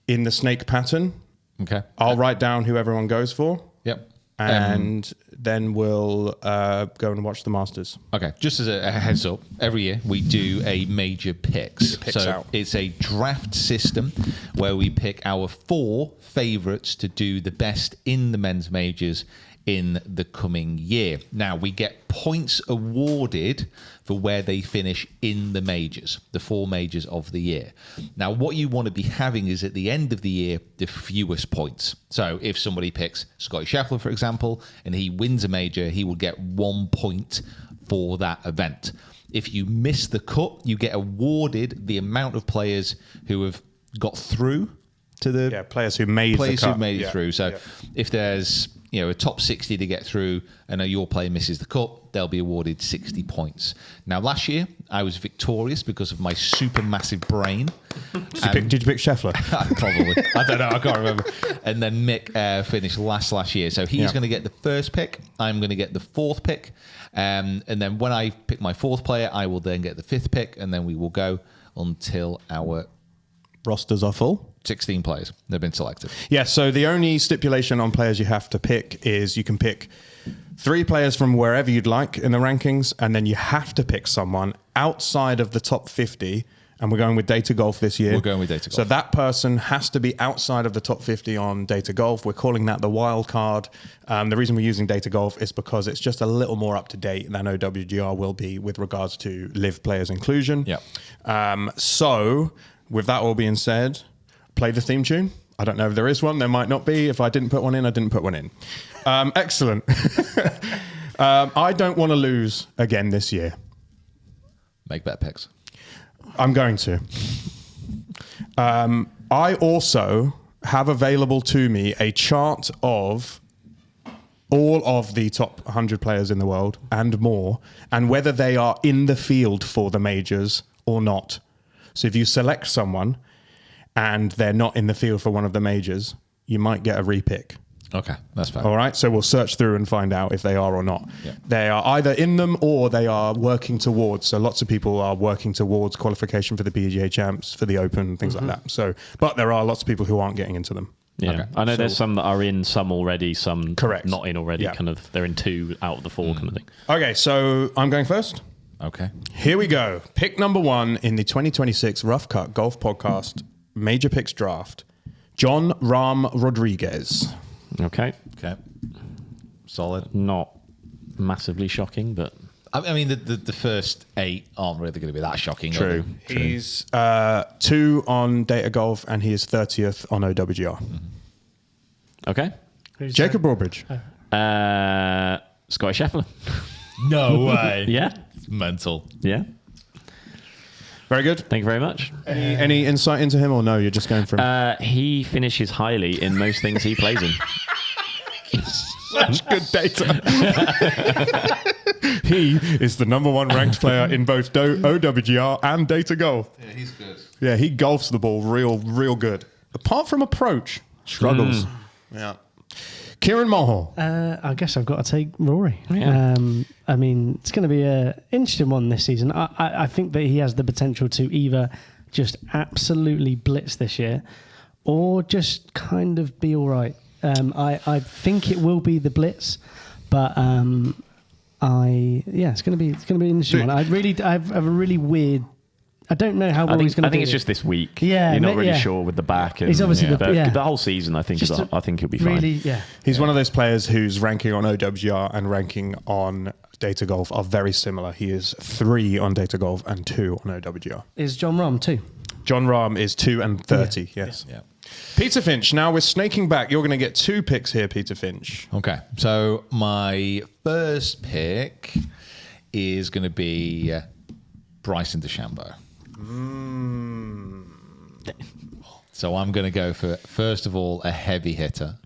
the snake pattern. Okay. I'll write down who everyone goes for. Yep. And then we'll go and watch the Masters. Okay, just as a heads up, every year we do a major picks. Picks out. It's a draft system where we pick our 4 favourites to do the best in the men's majors in the coming year. Now, we get points awarded for where they finish in the majors, the 4 majors of the year. Now, what you want to be having is, at the end of the year, the fewest points. So if somebody picks Scotty Scheffler, for example, and he wins a major, he will get 1 point for that event. If you miss the cut, you get awarded the amount of players who have got through to the players who made players the cut. who made it through. So if there's a top 60 to get through, and your player misses the cut, they'll be awarded 60 points. Now, last year I was victorious because of my super massive brain. Did you pick Scheffler? Probably. I don't know. I can't remember. And then Mick finished last year, so he's going to get the first pick. I'm going to get the 4th pick, and then when I pick my 4th player, I will then get the 5th pick, and then we will go until our Rosters are full. 16 players. They've been selected. Yeah, so the only stipulation on players you have to pick is you can pick 3 players from wherever you'd like in the rankings, and then you have to pick someone outside of the top 50. And we're going with Data Golf this year. We're going with Data Golf. So that person has to be outside of the top 50 on Data Golf. We're calling that the wild card. The reason we're using Data Golf is because it's just a little more up to date than OWGR will be with regards to live players inclusion. Yeah. So with that all being said, play the theme tune. I don't know if there is one. There might not be. If I didn't put one in, I didn't put one in. Excellent. I don't want to lose again this year. Make better picks. I'm going to. I also have available to me a chart of all of the top 100 players in the world and more, and whether they are in the field for the majors or not. So if you select someone and they're not in the field for one of the majors, you might get a repick. Okay, that's fine. All right, so we'll search through and find out if they are or not. Yeah. They are either in them or they are working towards. So lots of people are working towards qualification for the PGA Champs, for the Open, things like that. So, but there are lots of people who aren't getting into them. Yeah, Okay. I know there's some that are in, some already, some Correct. not in already. Yeah. Kind of, they're in 2 out of the 4 kind of thing. Okay, so I'm going first. Okay. Here we go. Pick number 1 in the 2026 Rough Cut Golf Podcast major picks draft, John Rahm Rodriguez. Okay. Okay. Solid. Not massively shocking, but I mean, the first 8 aren't really going to be that shocking. are true. they? He's 2 on Data Golf, and he is 30th on OWGR. Okay. Who's Jacob Broadbridge. Scotty Scheffler. No way. Yeah. It's mental. Yeah. Very good. Thank you very much. Any insight into him, or no? You're just going for him? He finishes highly in most things he plays in. Such good data. He is the number 1 ranked player in both OWGR and Data Golf. Yeah, he's good. Yeah, he golfs the ball real good. Apart from approach, struggles. Yeah. Kieran Mulhall. I guess I've got to take Rory. Yeah. I mean, it's going to be an interesting one this season. I think that he has the potential to either just absolutely blitz this year or just kind of be all right. I think it will be the blitz, but it's going to be an interesting one. I have a really weird. I don't know how well he's going to. I think it's just this week. Yeah, you're not really yeah. sure with the back. And, He's obviously the whole season. I think I think he'll be fine. really, yeah. He's one of those players whose ranking on OWGR and ranking on Data Golf are very similar. He is 3 on Data Golf and 2 on OWGR. Is John Rahm too? John Rahm is 2 and 30. Yes. Yeah. Peter Finch. Now we're snaking back. You're going to get 2 picks here, Peter Finch. Okay. So my first pick is going to be Bryson DeChambeau. So I'm going to go for, first of all, a heavy hitter.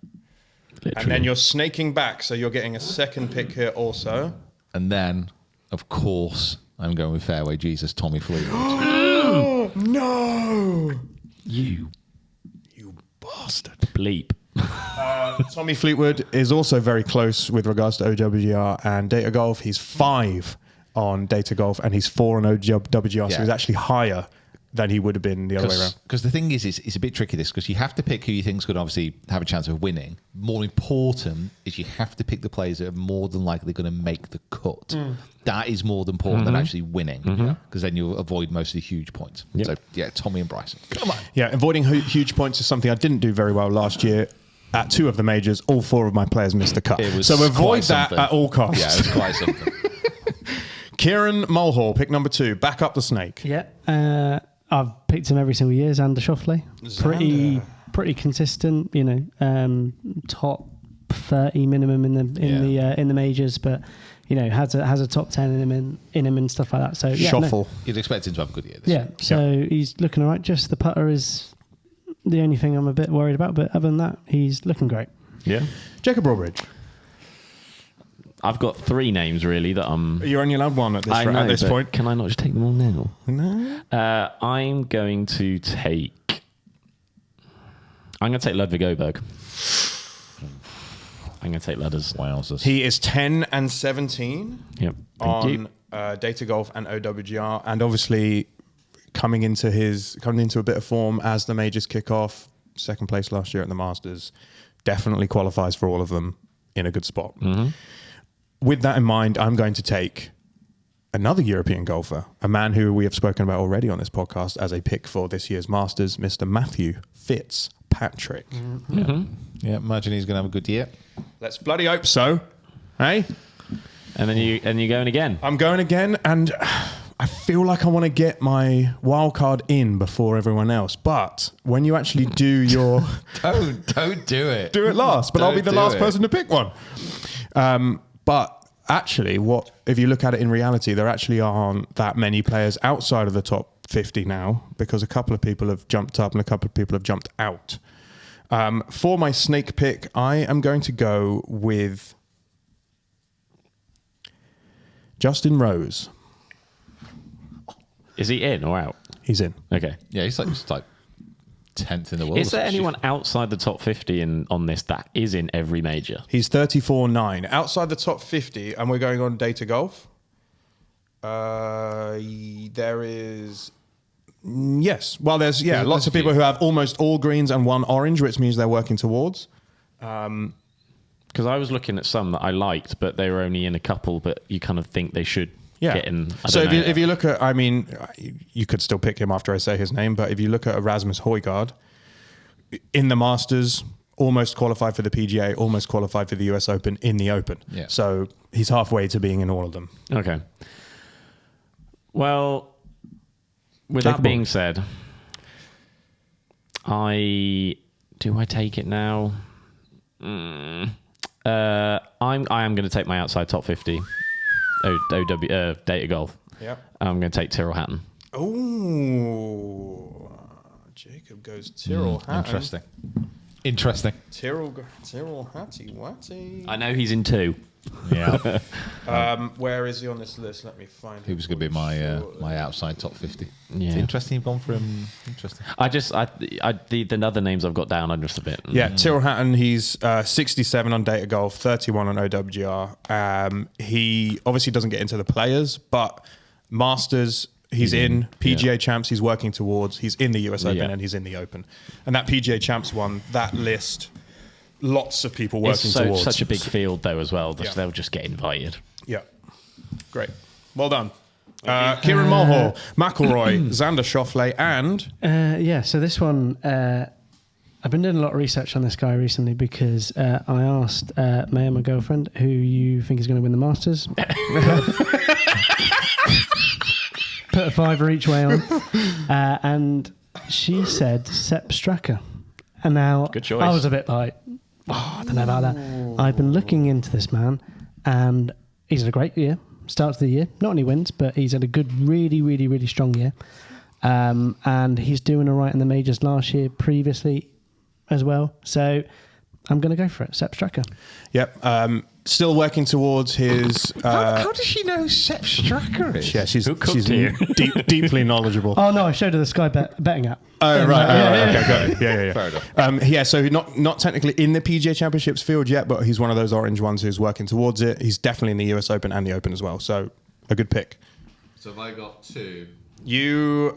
Literally. And then you're snaking back, so you're getting a second pick here also. And then, of course, I'm going with fairway Jesus, Tommy Fleetwood. Oh, no! You Bastard. bleep. Tommy Fleetwood is also very close with regards to OWGR and Data Golf. He's 5 on Data Golf and he's 4 on OWGR, so Yeah. he's actually higher than he would have been the other way around. Because the thing is, it's a bit tricky this, because you have to pick who you think is going to obviously have a chance of winning. More important is you have to pick the players that are more than likely going to make the cut. That is more important than actually winning, because then you'll avoid most of the huge points. Yep. So, yeah, Tommy and Bryson. Come on. Yeah, avoiding huge points is something I didn't do very well last year. At 2 of the majors, all 4 of my players missed the cut. It was So avoid quite that something. at all costs. Yeah, it was quite something. Kieran Mulhall, pick number 2. Back up the snake. Yeah. I've picked him every single year. Xander Schauffele. Pretty consistent. Top 30 minimum in the majors, but has a top 10 in him and stuff like that. So yeah, Shuffle. You'd expect him to have a good year this Yeah, year. so he's looking all right. Just the putter is the only thing I'm a bit worried about, but other than that, he's looking great. Yeah. Jacob Broadbridge. I've got 3 names really that I'm. You're only allowed 1 at this, I know, at this but point. Can I not just take them all now? No. I'm going to take Ludwig Oberg. I'm going to take Ledders. Wowzers. He is 10 and 17 Yep. Thank you. on Data Golf and OWGR, and obviously coming into a bit of form as the majors kick off. Second place last year at the Masters, definitely qualifies for all of them in a good spot. With that in mind, I'm going to take another European golfer, a man who we have spoken about already on this podcast as a pick for this year's Masters, Mr. Matthew Fitzpatrick. Yeah, imagine he's going to have a good year. Let's bloody hope so. Hey? And then you're going again. I'm going again, and I feel like I want to get my wild card in before everyone else. But when you actually do your... Don't do it. do it last, but I'll be Don't the do last it. person to pick one. But actually, if you look at it in reality, there actually aren't that many players outside of the top 50 now, because a couple of people have jumped up and a couple of people have jumped out. For my snake pick, I am going to go with Justin Rose. Is he in or out? He's in. Okay. Yeah, he's like 10th in the world. Is there anyone outside the top 50 on this that is in every major? He's 34.9. Outside the top 50, and we're going on Data Golf. There is... Yes. Well, there's lots of people who have almost all greens and 1 orange, which means they're working towards. Because I was looking at some that I liked, but they were only in a couple, but you kind of think they should Yeah. getting. So if you look at, I mean, you could still pick him after I say his name, but if you look at Erasmus Højgaard, in the Masters, almost qualified for the PGA, almost qualified for the US Open in the Open. Yeah. So he's halfway to being in all of them. Okay. Well, with Take that a being ball. said, I take it now? I am going to take my outside top 50 data golf. Yep. I'm going to take Tyrrell Hatton. Oh, Jacob goes Tyrrell Hatton. Interesting. Tyrrell Hattie Watty. I know he's in 2. Yeah. Where is he on this list? Let me find He was going to be my outside top 50. Yeah. It's interesting you've gone for him. Interesting. The other names I've got down are just a bit. Yeah, Tyrrell Hatton, he's 67 on Data Golf, 31 on OWGR. He obviously doesn't get into the players, but Masters, he's in. PGA Champs, he's working towards. He's in the US Open and he's in the Open. And that PGA Champs one, that list, lots of people working towards. Such a big field, though, as well. They'll just get invited. Yeah. Great. Well done. Kieran Mulhall, McIlroy, Xander Schauffele, and... So this one, I've been doing a lot of research on this guy recently because I asked Maya, my girlfriend, who you think is going to win the Masters. Put a fiver each way on. And she said Sepp Straka. And now Good choice. I was a bit like, I don't know about that. I've been looking into this man and he's had a great year. Starts the year. Not only wins, but he's had a good, really, really, really strong year. And he's doing all right in the majors last year, previously as well. So I'm going to go for it. Sepp Straka. Yep. Still working towards his... How does she know who Sepp Straka is? yeah, she's here? deeply knowledgeable. Oh, no, I showed her the Sky betting app. Oh, right. Yeah. Okay, got it. Yeah. Fair enough. Yeah, so not technically in the PGA Championships field yet, but he's one of those orange ones who's working towards it. He's definitely in the US Open and the Open as well. So a good pick. So have I got 2? You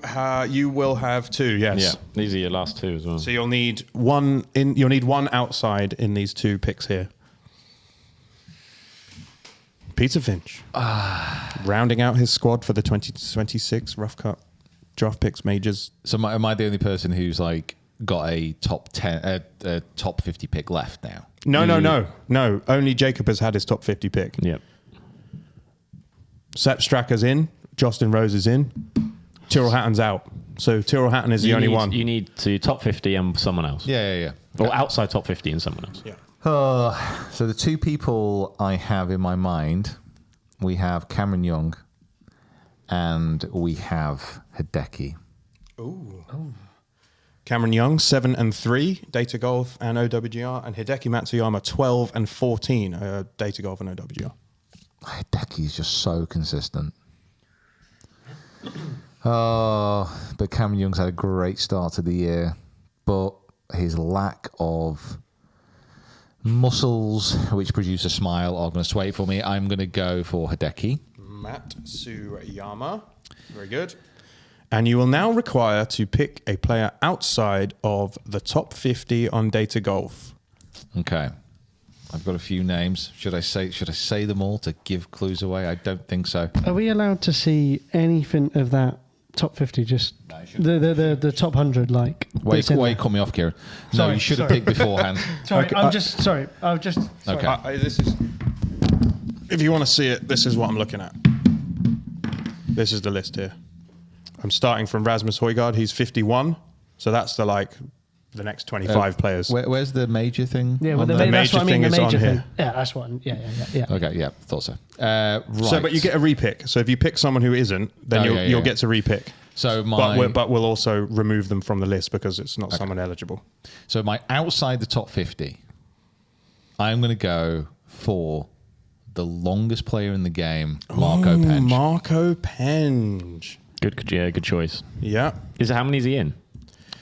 will have 2, yes. Yeah, these are your last 2 as well. So you'll need one outside in these 2 picks here. Peter Finch. Rounding out his squad for the 2026 Rough Cut Draft Picks Majors. So am I the only person who's like got a top 10, top 50 pick left now? No. Only Jacob has had his top 50 pick. Yeah. Sepp Straka's in. Justin Rose is in. Tyrrell Hatton's out. So Tyrrell Hatton is the only one. You need to top 50 and someone else. Yeah. Or outside top 50 and someone else. Yeah. So the 2 people I have in my mind, we have Cameron Young and we have Hideki. Cameron Young, 7 and 3, Data Golf and OWGR, and Hideki Matsuyama, 12 and 14, Data Golf and OWGR. Hideki is just so consistent. But Cameron Young's had a great start to the year, but his lack of muscles which produce a smile are going to sway for me. I'm going to go for Hideki. Matsuyama, very good. And you will now require to pick a player outside of the top 50 on Data Golf. Okay. I've got a few names. Should I say them all to give clues away? I don't think so. Are we allowed to see anything of that top 50? Just the top 100, like. Why that's in you there? cut me off, Kieran? No, Sorry, you should have sorry. picked beforehand. Sorry, Okay, I'm just sorry. Sorry. Okay. This is, if you want to see it, this is what I'm looking at. This is the list here. I'm starting from Rasmus Højgaard. He's 51. So that's the next 25 players. Where's the major thing? Yeah, well, on the there? that's what I mean. thing The is on major thing. here. Yeah, that's one. Yeah. Okay, yeah, thought so. Right. So, but you get a repick. So if you pick someone who isn't, then you'll get to repick. So But we'll also remove them from the list because it's not someone eligible. So my outside the top 50, I'm going to go for the longest player in the game, Marco Penge. Marco Penge. Good choice. Yeah. How many is he in?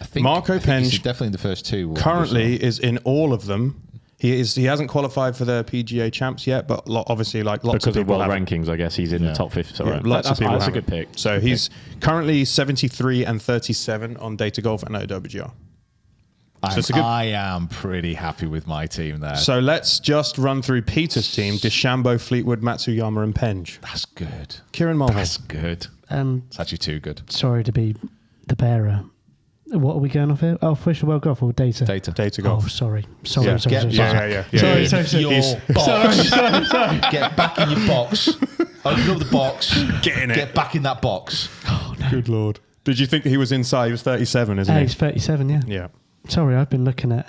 I think Marco he's Penge definitely in the first 2. Currently is in all of them. He hasn't qualified for the PGA Champs yet, but obviously lots Because of of people world have. rankings, I guess he's in the top 50. So right. Lots of people That's have a good it. pick. So he's currently 73 and 37 on Data Golf and OWGR. I am pretty happy with my team there. So let's just run through Peter's team: DeChambeau, Fleetwood, Matsuyama, and Penge. That's good. Kieran Mulhall. That's good. It's actually too good. Sorry to be the bearer. What are we going off here? Oh, official world golf or data? Data Oh, golf. sorry. Yeah. Sorry. Yeah. Sorry. Your box. Get back in your box. Open up the box. Get in it. Get back in that box. Oh, no. Good Lord. Did you think he was inside? He was 37, isn't he? He's 37, yeah. Yeah. Sorry, I've been looking at...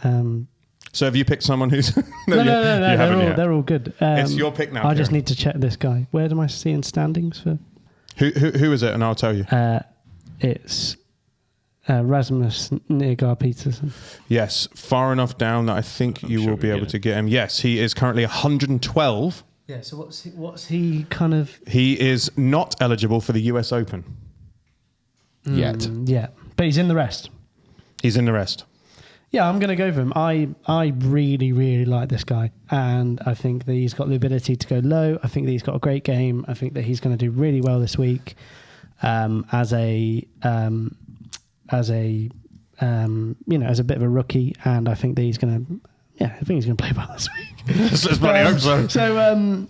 So have you picked someone who's... No, you haven't yet. they're all good. It's your pick now, I just Kieran. need to check this guy. Where am I seeing standings for? Who is it? And I'll tell you. It's Rasmus Nergaard Peterson. Yes, far enough down that I think you will be able to get him. Yes, he is currently 112. Yeah, so what's he kind of... He is not eligible for the US Open. Yet. Yeah, but he's in the rest. He's in the rest. Yeah, I'm going to go for him. I really, really like this guy. And I think that he's got the ability to go low. I think that he's got a great game. I think that he's going to do really well this week as a bit of a rookie. And I think that he's going to... Yeah, I think he's going to play well this week. Let's bloody hope so. So,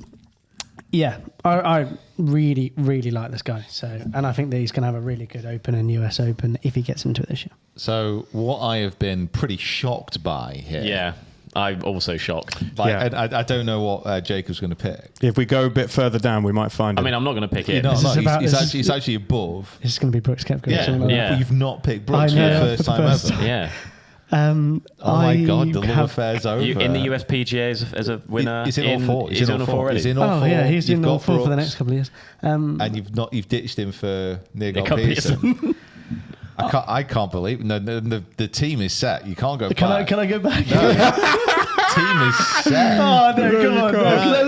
yeah, I really, really like this guy. So, and I think that he's going to have a really good Open and US Open if he gets into it this year. So what I have been pretty shocked by here. Yeah, I'm also shocked. And I don't know what Jacob's going to pick. If we go a bit further down, we might find I him. mean, I'm not going to pick No, it. he's actually above. It's going to be Brooks Koepka. Yeah, Yeah. You've not picked Brooks I for know, the first for the time first ever. Yeah. Oh my God, the love affair's over. In the USPGA as a winner. He's in all four. He's in all four already. He's in all Oh four. yeah, he's You've in all got four for the Brooks, next couple of years. and you've ditched him for Nergaard Nergaard Peterson. I can't believe the team is set. You can't go back. Can I go back? Team is set. Oh no, come on,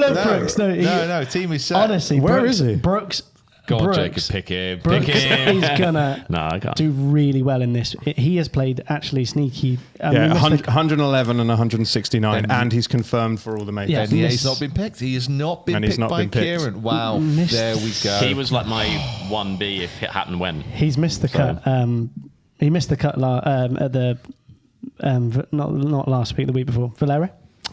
no, Brooks. No, team is set. Honestly, Where Brooks, is he? Brooks. Go on, Brooks, Jacob, pick him. Brooks Pick him. is gonna No, I can't. do really well in this. He has played actually sneaky. Yeah, he missed 111 and 169, Then- and he's confirmed for all the majors. Yeah. And he's not been picked. He has not been And he's picked not by been picked. Kieran. Wow. Missed. There we go. He was like my 1B if it happened when. He's missed the cut. He missed the cut at the not last week, the week before. Valera.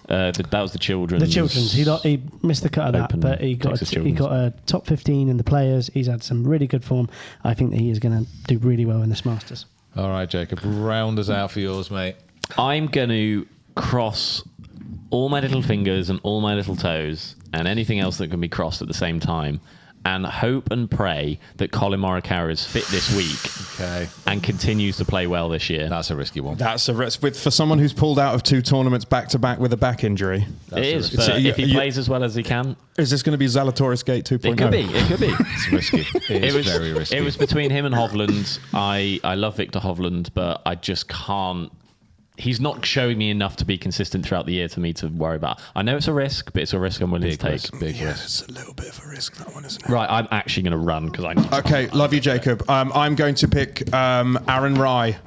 That was the children's. The children's. He missed the cut of that, Open but he got Texas he got a top 15 in the players. He's had some really good form. I think that he is going to do really well in this Masters. All right, Jacob, round us out for yours, mate. I'm going to cross all my little fingers and all my little toes and anything else that can be crossed at the same time and hope and pray that Colin Morikawa is fit this week Okay. and continues to play well this year. That's a risky one. That's a risk for someone who's pulled out of 2 tournaments back to back with a back injury. It is, a but risky- if he plays as well as he can, Is this going to be Zalatoris Gate 2.0? it could be. It could be. It's risky. It is very risky. It was between him and Hovland. I love Victor Hovland, but I just can't. He's not showing me enough to be consistent throughout the year for me to worry about. I know it's a risk, but it's a risk I'm willing to take. Big risk. It's a little bit of a risk, that one, isn't it? Right, I'm actually going to run because I need to. Okay, love you, Jacob. I'm going to pick Aaron Rye.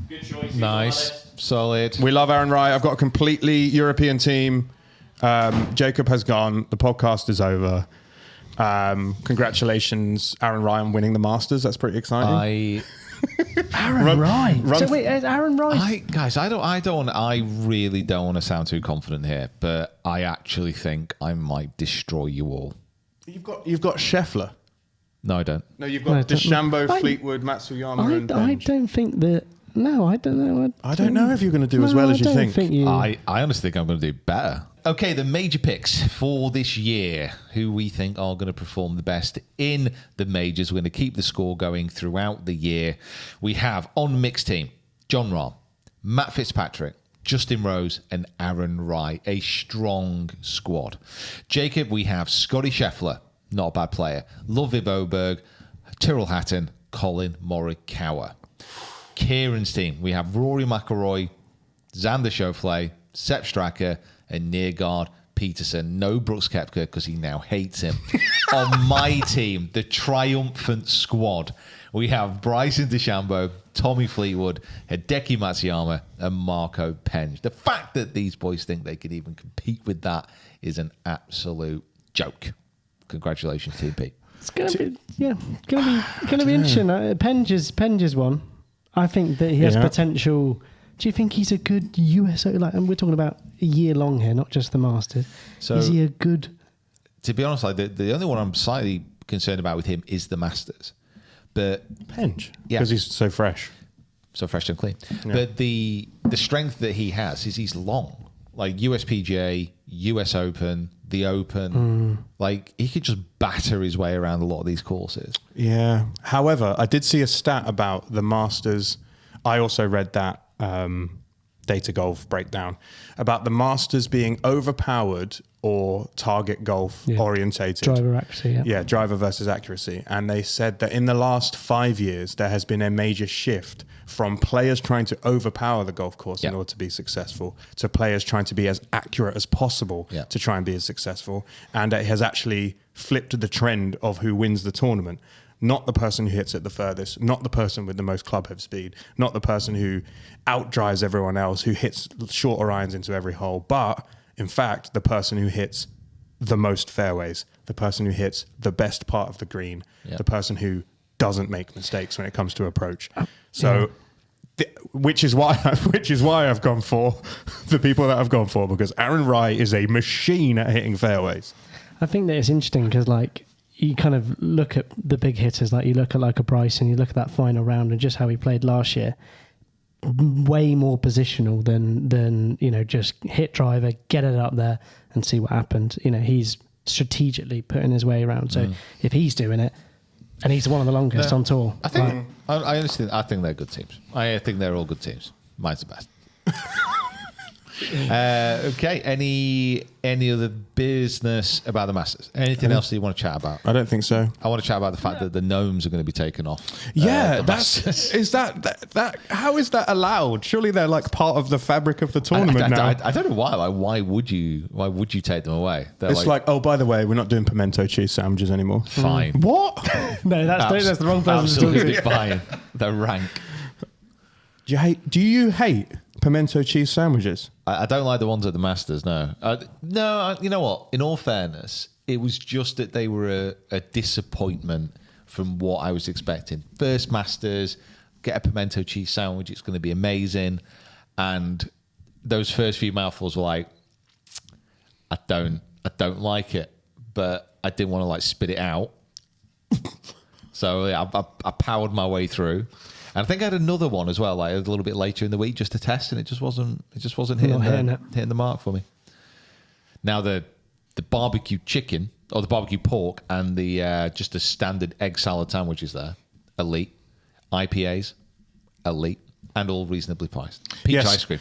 Good choice. Nice. Solid. We love Aaron Rye. I've got a completely European team. Jacob has gone. The podcast is over. Congratulations, Aaron Rye, on winning the Masters. That's pretty exciting. Aaron Wright. run- So wait, is Aaron Wright? I really don't want to sound too confident here, but I actually think I might destroy you all. You've got Scheffler. No, I don't. No, you've No, I got don't- DeChambeau, I- Fleetwood, Matsuyama, and I Penge. don't think that. No, I don't know. I don't know if you're going to do as well as you I don't think. you. I honestly think I'm going to do better. Okay, the major picks for this year, who we think are going to perform the best in the majors. We're going to keep the score going throughout the year. We have on mixed team, John Rahm, Matt Fitzpatrick, Justin Rose, and Aaron Rye. A strong squad. Jacob, we have Scotty Scheffler, not a bad player, Ludwig Oberg, Tyrrell Hatton, Colin Morikawa. Kieran's team, we have Rory McIlroy, Xander Schauffele, Sepp Straka, and Nergaard Peterson. No Brooks Koepka because he now hates him. On my team, the triumphant squad, we have Bryson DeChambeau, Tommy Fleetwood, Hideki Matsuyama, and Marco Penge. The fact that these boys think they could even compete with that is an absolute joke. Congratulations, Team Pete. It's gonna be gonna be interesting. Penge is one. I think that he has Yeah. potential Do you think he's a good US? Like, and we're talking about a year long here, not just the Masters. So- is he a good? To be honest, like the only one I'm slightly concerned about with him is the Masters. But Penge. Yeah. Because he's so fresh. so fresh and clean. But the strength that he has is he's long. Like USPGA, US Open, the Open. Like he could just batter his way around a lot of these courses. Yeah. However, I did see a stat about the Masters. I also read that Data Golf breakdown about the Masters being overpowered or target golf orientated. Driver accuracy, yeah. Driver versus accuracy. And they said that in the last 5 years, there has been a major shift from players trying to overpower the golf course in order to be successful to players trying to be as accurate as possible to try and be as successful. And it has actually flipped the trend of who wins the tournament. Not the person who hits it the furthest, not the person with the most club head speed, not the person who outdrives everyone else, who hits shorter irons into every hole, but in fact, the person who hits the most fairways, the person who hits the best part of the green, the person who doesn't make mistakes when it comes to approach. So, which is why I've gone for the people that I've gone for, because Aaron Wright is a machine at hitting fairways. I think that it's interesting because, like, you kind of look at the big hitters, like you look at like a Bryson, you look at that final round and just how he played last year. Way more positional than just hit driver, get it up there and see what happened. He's strategically putting his way around. So if he's doing it, and he's one of the longest on tour, I think I understand. I think they're good teams. I think they're all good teams. Mine's the best. Okay. Any other business about the Masters? Anything else that you want to chat about? I don't think so. I want to chat about the fact that the gnomes are going to be taken off. Yeah, the Masters. is that how is that allowed? Surely they're like part of the fabric of the tournament now. I don't know why. Like, why would you take them away? They're It's like, oh, by the way, we're not doing pimento cheese sandwiches anymore. fine. What? no, that's the wrong person to talk Absolutely to. fine. They're rank. Do you hate pimento cheese sandwiches? I don't like the ones at the Masters. No, you know what? In all fairness, it was just that they were a disappointment from what I was expecting. First Masters, get a pimento cheese sandwich. It's going to be amazing. And those first few mouthfuls were like, I don't like it, but I didn't want to like spit it out. So yeah, I powered my way through. And I think I had another one as well, like a little bit later in the week, just to test, and it just wasn't hitting the mark for me. Now the barbecue chicken or the barbecue pork and the just a standard egg salad sandwiches there, elite. IPAs, elite, and all reasonably priced. Peach ice cream.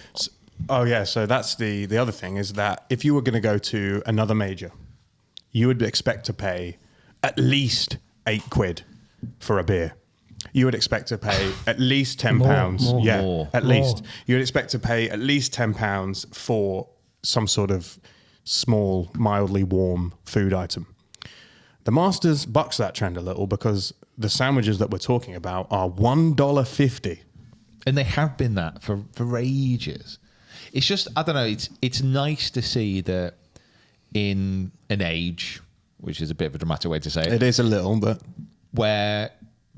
Oh yeah, so that's the other thing is that if you were going to go to another major, you would expect to pay at least £8 for a beer. You would expect to pay at least £10. More. At least. You would expect to pay at least £10 for some sort of small, mildly warm food item. The Masters bucks that trend a little because the sandwiches that we're talking about are $1.50. And they have been that for ages. It's just, I don't know, it's nice to see that in an age, which is a bit of a dramatic way to say it, It is a little, but where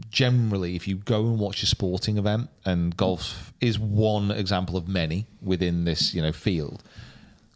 generally if you go and watch a sporting event, and golf is one example of many within this field,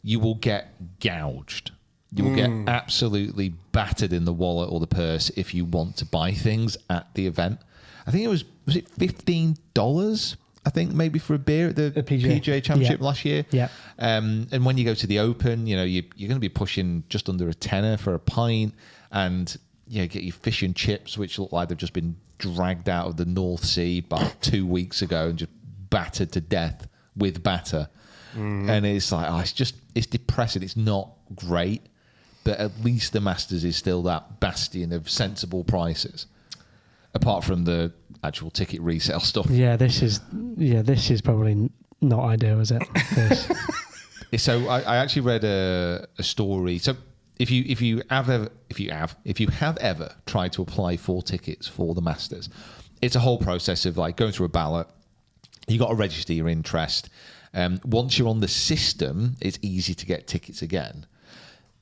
you will get gouged. You will get absolutely battered in the wallet or the purse if you want to buy things at the event. I think was it $15? I think maybe for a beer at the PGA Championship last year. Yeah. And when you go to the Open, you're going to be pushing just under a tenner for a pint, and get your fish and chips, which look like they've just been dragged out of the North Sea about 2 weeks ago and just battered to death with batter. And it's like, it's depressing. It's not great, but at least the Masters is still that bastion of sensible prices, apart from the actual ticket resale stuff. Yeah, this is probably not ideal, is it? So I actually read a story. So if you have ever tried to apply for tickets for the Masters, it's a whole process of like going through a ballot. You got to register your interest. Once you're on the system, it's easy to get tickets again.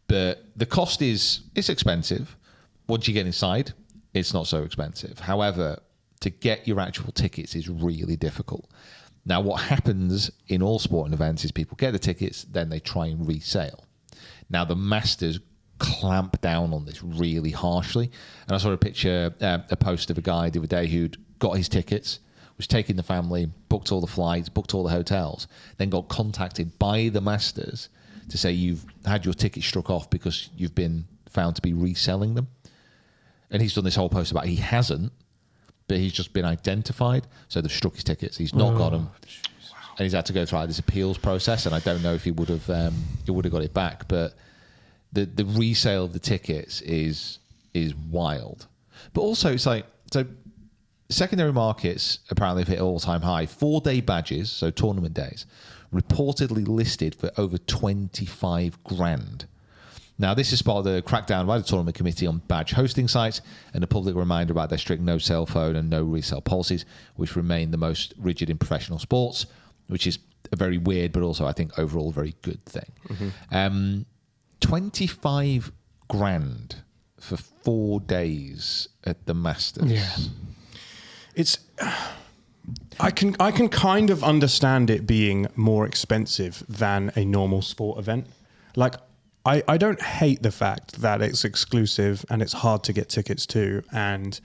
But the cost it's expensive. Once you get inside, it's not so expensive. However, to get your actual tickets is really difficult. Now, what happens in all sporting events is people get the tickets, then they try and resale. Now, the Masters clamp down on this really harshly. And I saw a picture, a post of a guy the other day who'd got his tickets, was taking the family, booked all the flights, booked all the hotels, then got contacted by the Masters to say you've had your tickets struck off because you've been found to be reselling them. And he's done this whole post about he hasn't, but he's just been identified. So they've struck his tickets. He's not got them. And he's had to go through this appeals process. And I don't know if he would have got it back. But the resale of the tickets is wild. But also it's like, so secondary markets apparently have hit all-time high. 4-day badges, so tournament days, reportedly listed for over 25 grand. Now, this is part of the crackdown by the tournament committee on badge hosting sites and a public reminder about their strict no cell phone and no resale policies, which remain the most rigid in professional sports, which is a very weird, but also I think overall very good thing. 25 grand for 4 days at the Masters. Yeah. It's I can kind of understand it being more expensive than a normal sport event. Like I don't hate the fact that it's exclusive and it's hard to get tickets to, and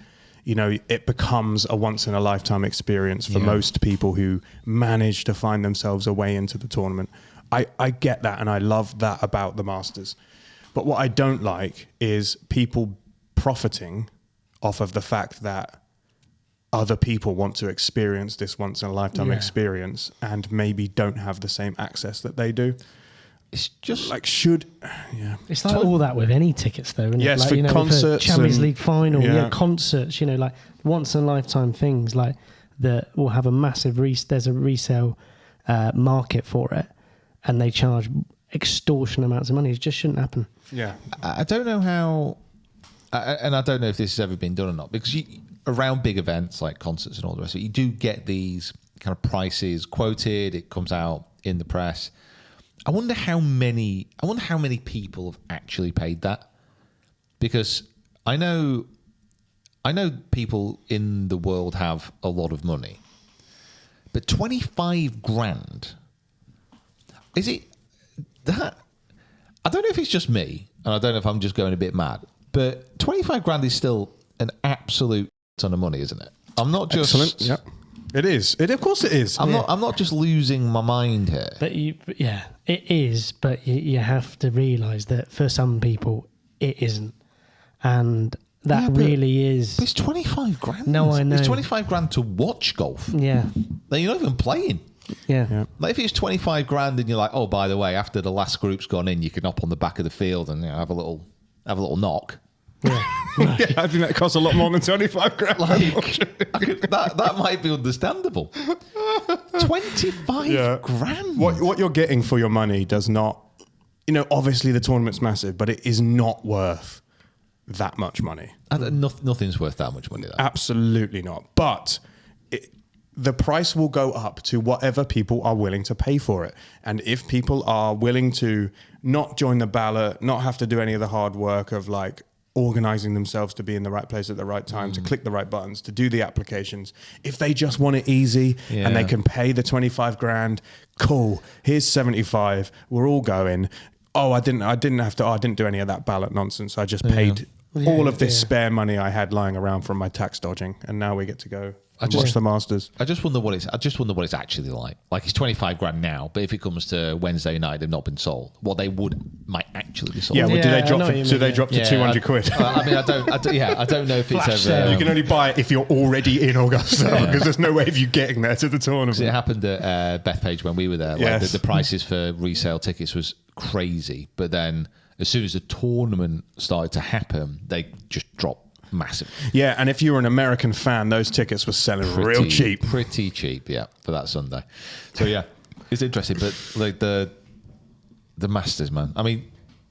you know it becomes a once in a lifetime experience for most people who manage to find themselves a way into the tournament. I get that, and I love that about the Masters. But what I don't like is people profiting off of the fact that other people want to experience this once in a lifetime experience and maybe don't have the same access that they do. It's just Like It's like all that with any tickets, though, isn't it? Yes, Like, for you know, concerts Champions and- League final, yeah. concerts, you know, like once in a lifetime things like that will have a massive there's a resale market for it, and they charge extortionate amounts of money. It just shouldn't happen. Yeah. I don't know how, and I don't know if this has ever been done or not, because around big events like concerts and all the rest of it, you do get these kind of prices quoted. It comes out in the press. I wonder how many people have actually paid that, because I know people in the world have a lot of money, but 25 grand, is it that? I don't know if it's just me, and I don't know if I'm just going a bit mad, but 25 grand is still an absolute ton of money, isn't it? I'm not just... Excellent. Yep. It is. Of course it is. I'm not just losing my mind here. But it is. But you have to realise that for some people it isn't, and that really is. But it's 25 grand. No, I know. It's 25 grand to watch golf. Yeah. Like, you're not even playing. Yeah. Like, if it's 25 grand and you're like, oh, by the way, after the last group's gone in, you can hop on the back of the field and have a little knock. Yeah. Yeah, I think that costs a lot more than 25 grand. That might be understandable. 25 grand. What you're getting for your money does not, obviously the tournament's massive, but it is not worth that much money. Nothing's worth that much money, though. Absolutely not. But the price will go up to whatever people are willing to pay for it. And if people are willing to not join the ballot, not have to do any of the hard work of like organizing themselves to be in the right place at the right time, to click the right buttons, to do the applications. If they just want it easy and they can pay the 25 grand, cool. Here's 75. We're all going. Oh, I didn't do any of that ballot nonsense. I just paid all of this spare money I had lying around from my tax dodging, and now we get to go watch the Masters. I just wonder what it's actually like. Like, it's 25 grand now, but if it comes to Wednesday night, they've not been sold. What they might actually be sold. Yeah, well, do they drop to Yeah, 200 quid? I mean, I don't know if it's ever. You can only buy it if you're already in Augusta, because there's no way of you getting there to the tournament. It happened at Bethpage when we were there. Like, Yes. the prices for resale tickets was crazy, but then as soon as the tournament started to happen, they just dropped massively. Yeah, and if you were an American fan, those tickets were selling real cheap. Pretty cheap, yeah, for that Sunday. So yeah, it's interesting, but like the Masters, man. I mean,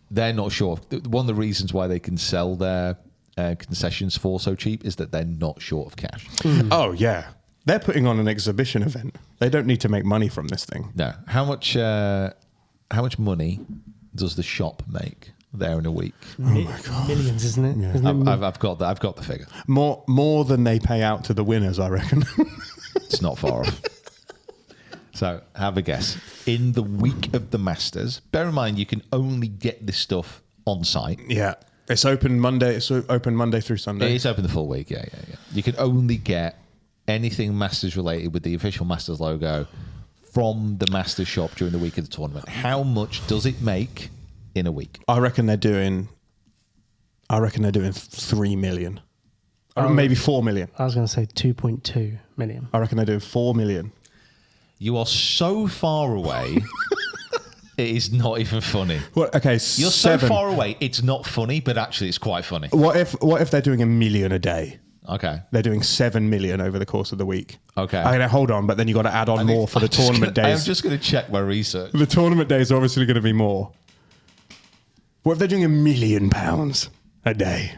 they're not sure. One of the reasons why they can sell their concessions for so cheap is that they're not short of cash. Oh yeah, they're putting on an exhibition event. They don't need to make money from this thing. No, how much money does the shop make there in a week? Oh my god, Millions, isn't it? Yeah. Isn't it? I've got the figure. More than they pay out to the winners, I reckon. It's not far off. So have a guess. In the week of the Masters, bear in mind you can only get this stuff on site. Yeah. It's open Monday. It's open Monday through Sunday. It's open the full week. Yeah. You can only get anything Masters related with the official Masters logo from the Masters shop during the week of the tournament. How much does it make in a week? I reckon they're doing 3 million. Or maybe 4 million. I was going to say 2.2 million. I reckon they're doing 4 million. You are so far away. It is not even funny. Well, okay, You're 7. so far away. It's not funny, but actually, it's quite funny. What if they're doing 1 million a day? Okay. They're doing 7 million over the course of the week. Okay. I mean, hold on, but then you got to add on more for the tournament I am days. just going to check my research. The tournament days are obviously going to be more. What if they're doing £1 million a day?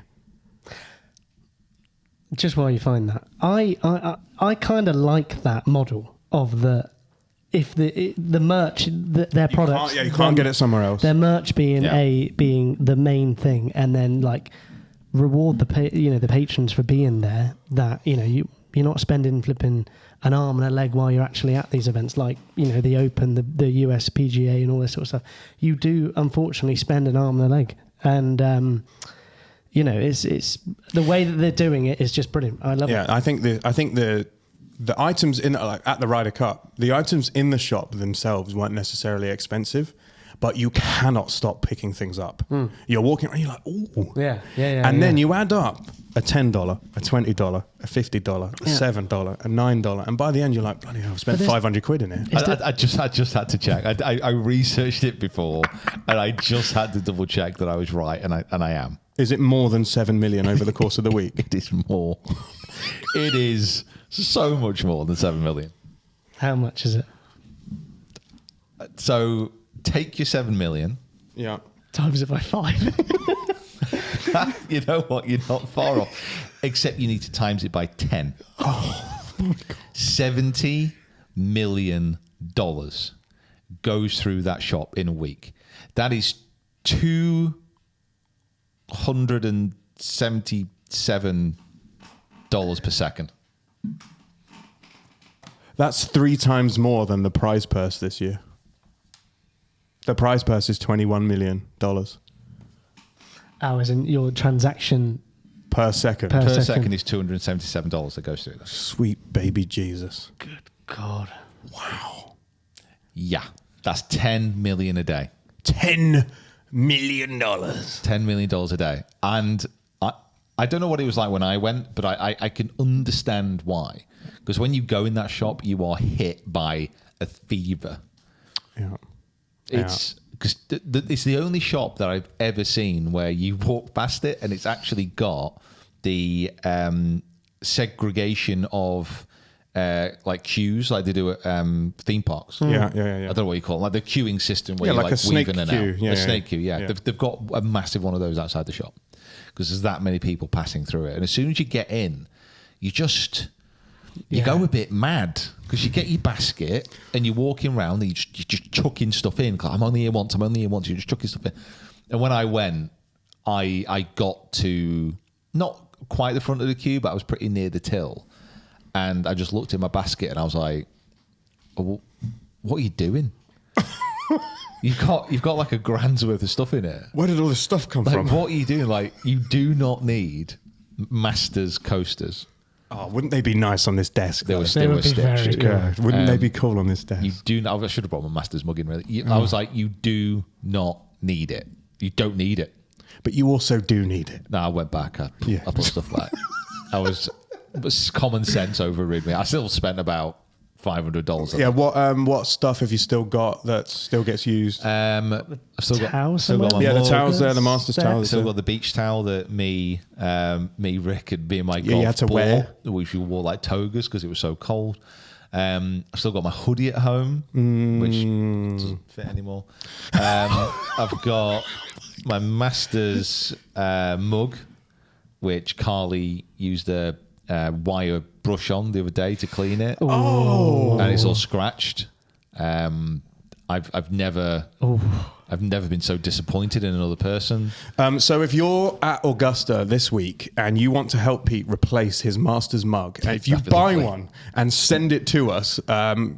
Just while you find that, I kind of like that model of the merch, their products. You can't get it somewhere else. Their merch being being the main thing, and then like reward the patrons for being there. That you're not spending flipping an arm and a leg while you're actually at these events, like the Open, the US PGA, and all this sort of stuff. You do unfortunately spend an arm and a leg, and it's the way that they're doing it is just brilliant. I love it. Yeah, I think the items in at the Ryder Cup, the items in the shop themselves weren't necessarily expensive, but you cannot stop picking things up. You're walking around, you're like, ooh. Yeah. And then you add up a $10, a $20, a $50, a $7, a $9, and by the end you're like, bloody hell, I've spent 500 quid in here. I just had to check. I researched it before, and I just had to double check that I was right, and I am. Is it more than 7 million over the course of the week? It is more. It is so much more than 7 million. How much is it? So take your 7 million. Yeah. Times it by 5. You know what? You're not far off. Except you need to times it by 10. Oh my God. $70 million goes through that shop in a week. That is $277 per second. That's 3 times more than the prize purse this year. The prize purse is $21 million Hours in your transaction per second. Per Per second. second is $277 that goes through that. Sweet baby Jesus. Good God. Wow. Yeah, that's 10 million a day. $10 million. $10 million a day. And I don't know what it was like when I went, but I can understand why. Because when you go in that shop, you are hit by a fever. Yeah. It's because it's the only shop that I've ever seen where you walk past it and it's actually got the segregation of like queues, like they do at theme parks. Yeah. I don't know what you call it, like the queuing system where Yeah, you're like a snake weaving in and queue. out. Yeah, A yeah, snake queue, yeah. yeah. They've got a massive one of those outside the shop because there's that many people passing through it. And as soon as you get in, you go a bit mad because you get your basket and you're walking around and you're just chucking stuff in. I'm only here once. You're just chucking stuff in. And when I went, I got to not quite the front of the queue, but I was pretty near the till. And I just looked in my basket and I was like, oh, what are you doing? You've got like $1,000's worth of stuff in it. Where did all this stuff come Like, from? what are you doing? Like, you do not need Masters coasters. Oh, wouldn't they be nice on this desk? They though? were They would be very stitched. good. Yeah. Wouldn't they be cool on this desk? You do not. I should have brought my Masters mug in. Really, I was like, you do not need it. You don't need it. But you also do need it. No, I went back. I Yeah. put stuff back. But common sense overrid me. I still spent about $500. Yeah. What stuff have you still got that still gets used? I've still got Towels my somewhere? The mug. towels there, the Masters There. towels. Still there. got the beach towel that me, Rick, and me and my you golf had to bought, wear. which we wore like togas because it was so cold. I've still got my hoodie at home, which doesn't fit anymore. I've got my Masters mug, which Carly used a wire brush on the other day to clean it. Oh. And it's all scratched. I've never I've never been so disappointed in another person. So if you're at Augusta this week and you want to help Pete replace his Masters mug, and if you That'd be buy lovely. one and send it to us,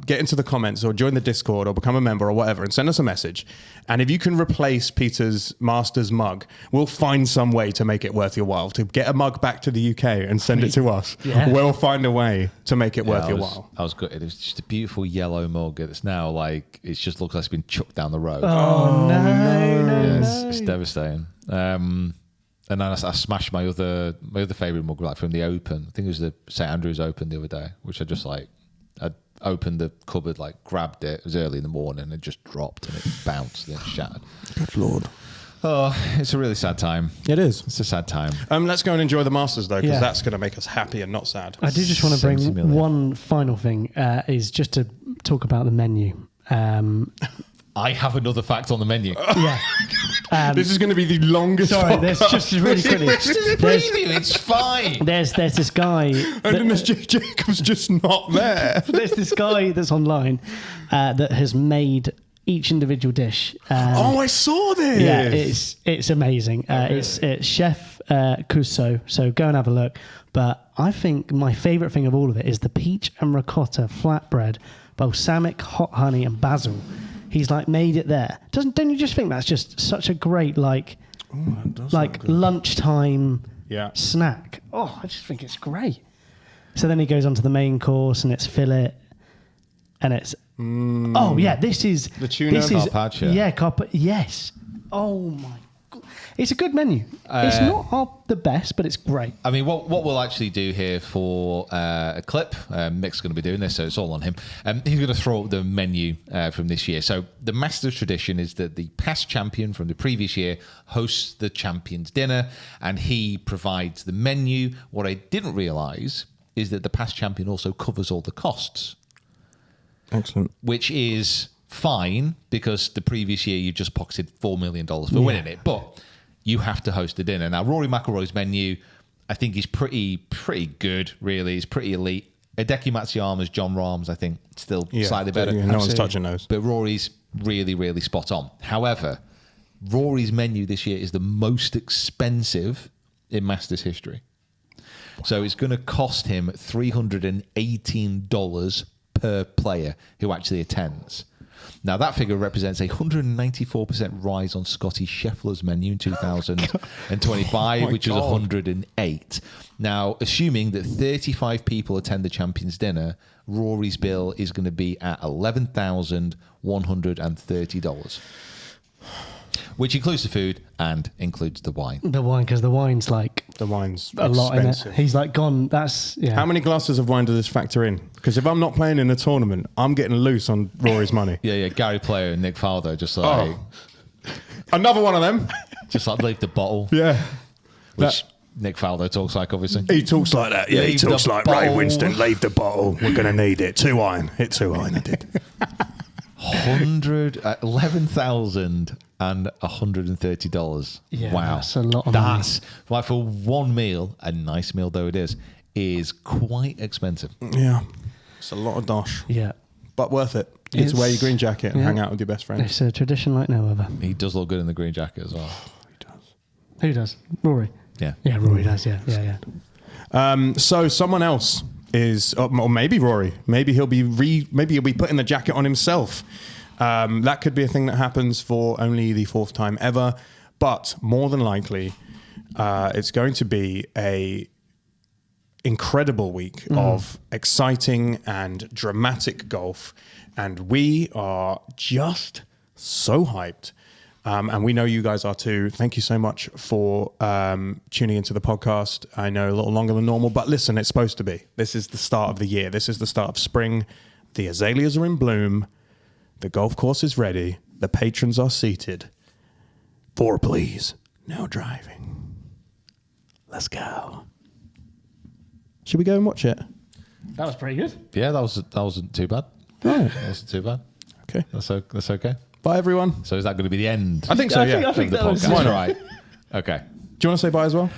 get into the comments or join the Discord or become a member or whatever and send us a message. And if you can replace Peter's Masters mug, we'll find some way to make it worth your while. To get a mug back to the UK and send it to us, Yeah. we'll find a way to make it worth I your was, while. I was good. It was just a beautiful yellow mug. It's now like, it just looks like it's been chucked down the road. Oh, no. Yeah, it's devastating. And then I smashed my other favourite mug, like from the Open. I think it was the St Andrews Open the other day, which I just like, I opened the cupboard, like grabbed it. It was early in the morning and it just dropped and it bounced and it shattered. Good Lord. Oh, it's a really sad time. It is. It's a sad time. Let's go and enjoy the Masters, though, because Yeah. that's going to make us happy and not sad. I do just want to 70 bring million. one final thing, is just to talk about the menu. I have another fact on the menu. Yeah. This is going to be the longest Sorry, podcast. there's just really quickly. It's just a preview. It's fine. There's this guy. And then there's Jacob's just not there. There's this guy that's online that has made each individual dish. Oh, I saw this. Yeah, it's amazing. It's Chef Cuso, so go and have a look. But I think my favourite thing of all of it is the peach and ricotta flatbread, balsamic, hot honey, and basil. He's like made it there. Don't you just think that's just such a great like lunchtime Yeah. snack? Oh, I just think it's great. So then he goes on to the main course and it's fillet, and it's oh yeah, this is The tuna carpaccio. Yeah, yes. Oh my god, it's a good menu. It's not the best, but it's great. I mean, what we'll actually do here for a clip, Mick's going to be doing this, so it's all on him. He's going to throw up the menu from this year. So the Masters tradition is that the past champion from the previous year hosts the champion's dinner, and he provides the menu. What I didn't realise is that the past champion also covers all the costs, Excellent. which is fine because the previous year you just pocketed $4 million for winning it, but you have to host the dinner. Now, Rory McIlroy's menu, I think, is pretty good, really. He's pretty elite. Hideki Matsuyama's, John Rahm's, I think, still slightly better. Yeah, no one's touching those. But Rory's really, really spot on. However, Rory's menu this year is the most expensive in Masters history. So it's going to cost him $318 per player who actually attends. Now, that figure represents a 194% rise on Scotty Scheffler's menu in 2025, which was 108. Now, assuming that 35 people attend the Champions Dinner, Rory's bill is going to be at $11,130, which includes the food and includes the wine. The wine, because the wine's like The wine's a lot in it. expensive. He's like gone. That's yeah. How many glasses of wine does this factor in? Because if I'm not playing in a tournament, I'm getting loose on Rory's money. Yeah, Gary Player and Nick Faldo just like Another one of them. leave the bottle, Yeah. which Nick Faldo talks like, obviously. He talks like that. Yeah, he Leave talks the like Ray bottle. Winston. Leave the bottle. We're going to need it. 2 iron. Hit 2 iron. I did. $11,130. Yeah, Wow, that's a lot of That's like for one meal, a nice meal though it is quite expensive. Yeah. It's a lot of dosh, Yeah, but worth it. You get to wear your green jacket and hang out with your best friends. it's a tradition like no other. He does look good in the green jacket as well. Who does? Rory. Yeah. Yeah, Rory does. Yeah. So someone else is, or maybe Rory. Maybe he'll be putting the jacket on himself. That could be a thing that happens for only the 4th time ever, but more than likely, it's going to be a incredible week of exciting and dramatic golf, and we are just so hyped. And we know you guys are too. Thank you so much for tuning into the podcast. I know a little longer than normal, but listen, it's supposed to be. This is the start of the year. This is the start of spring. The azaleas are in bloom. The golf course is ready. The patrons are seated. 4, please. No driving. Let's go. Should we go and watch it? That was pretty good. Yeah, that wasn't too bad. Oh, That wasn't too bad. okay. That's okay. Bye, everyone. So is that going to be the end? I think so, yeah. I think of the that was podcast? Why not? Right. Okay. Do you want to say bye as well?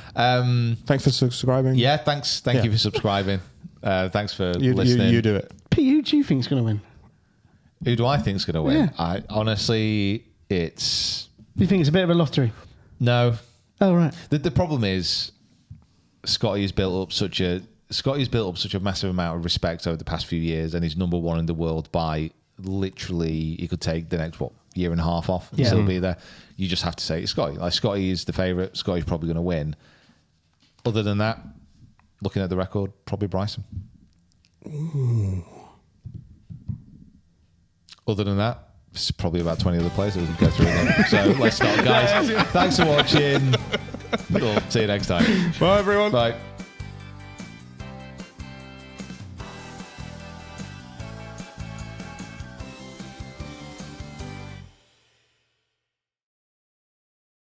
Thanks for subscribing. Yeah. Thanks. Thank you for subscribing. Thanks for You listening. do it. Pete, who do you think's going to win? Who do I think is going to win? Yeah. I honestly, it's You think it's a bit of a lottery? no. Oh, right. The problem is Scotty's built up such a massive amount of respect over the past few years, and he's number one in the world by literally. He could take the next year and a half off and still be there. You just have to say it's Scotty. Like Scotty is the favourite. Scotty's probably going to win. Other than that, looking at the record, probably Bryson. Ooh. Other than that, there's probably about 20 other players that we can go through again. So let's start, guys. Thanks for watching. We'll see you next time. Bye, everyone. Bye.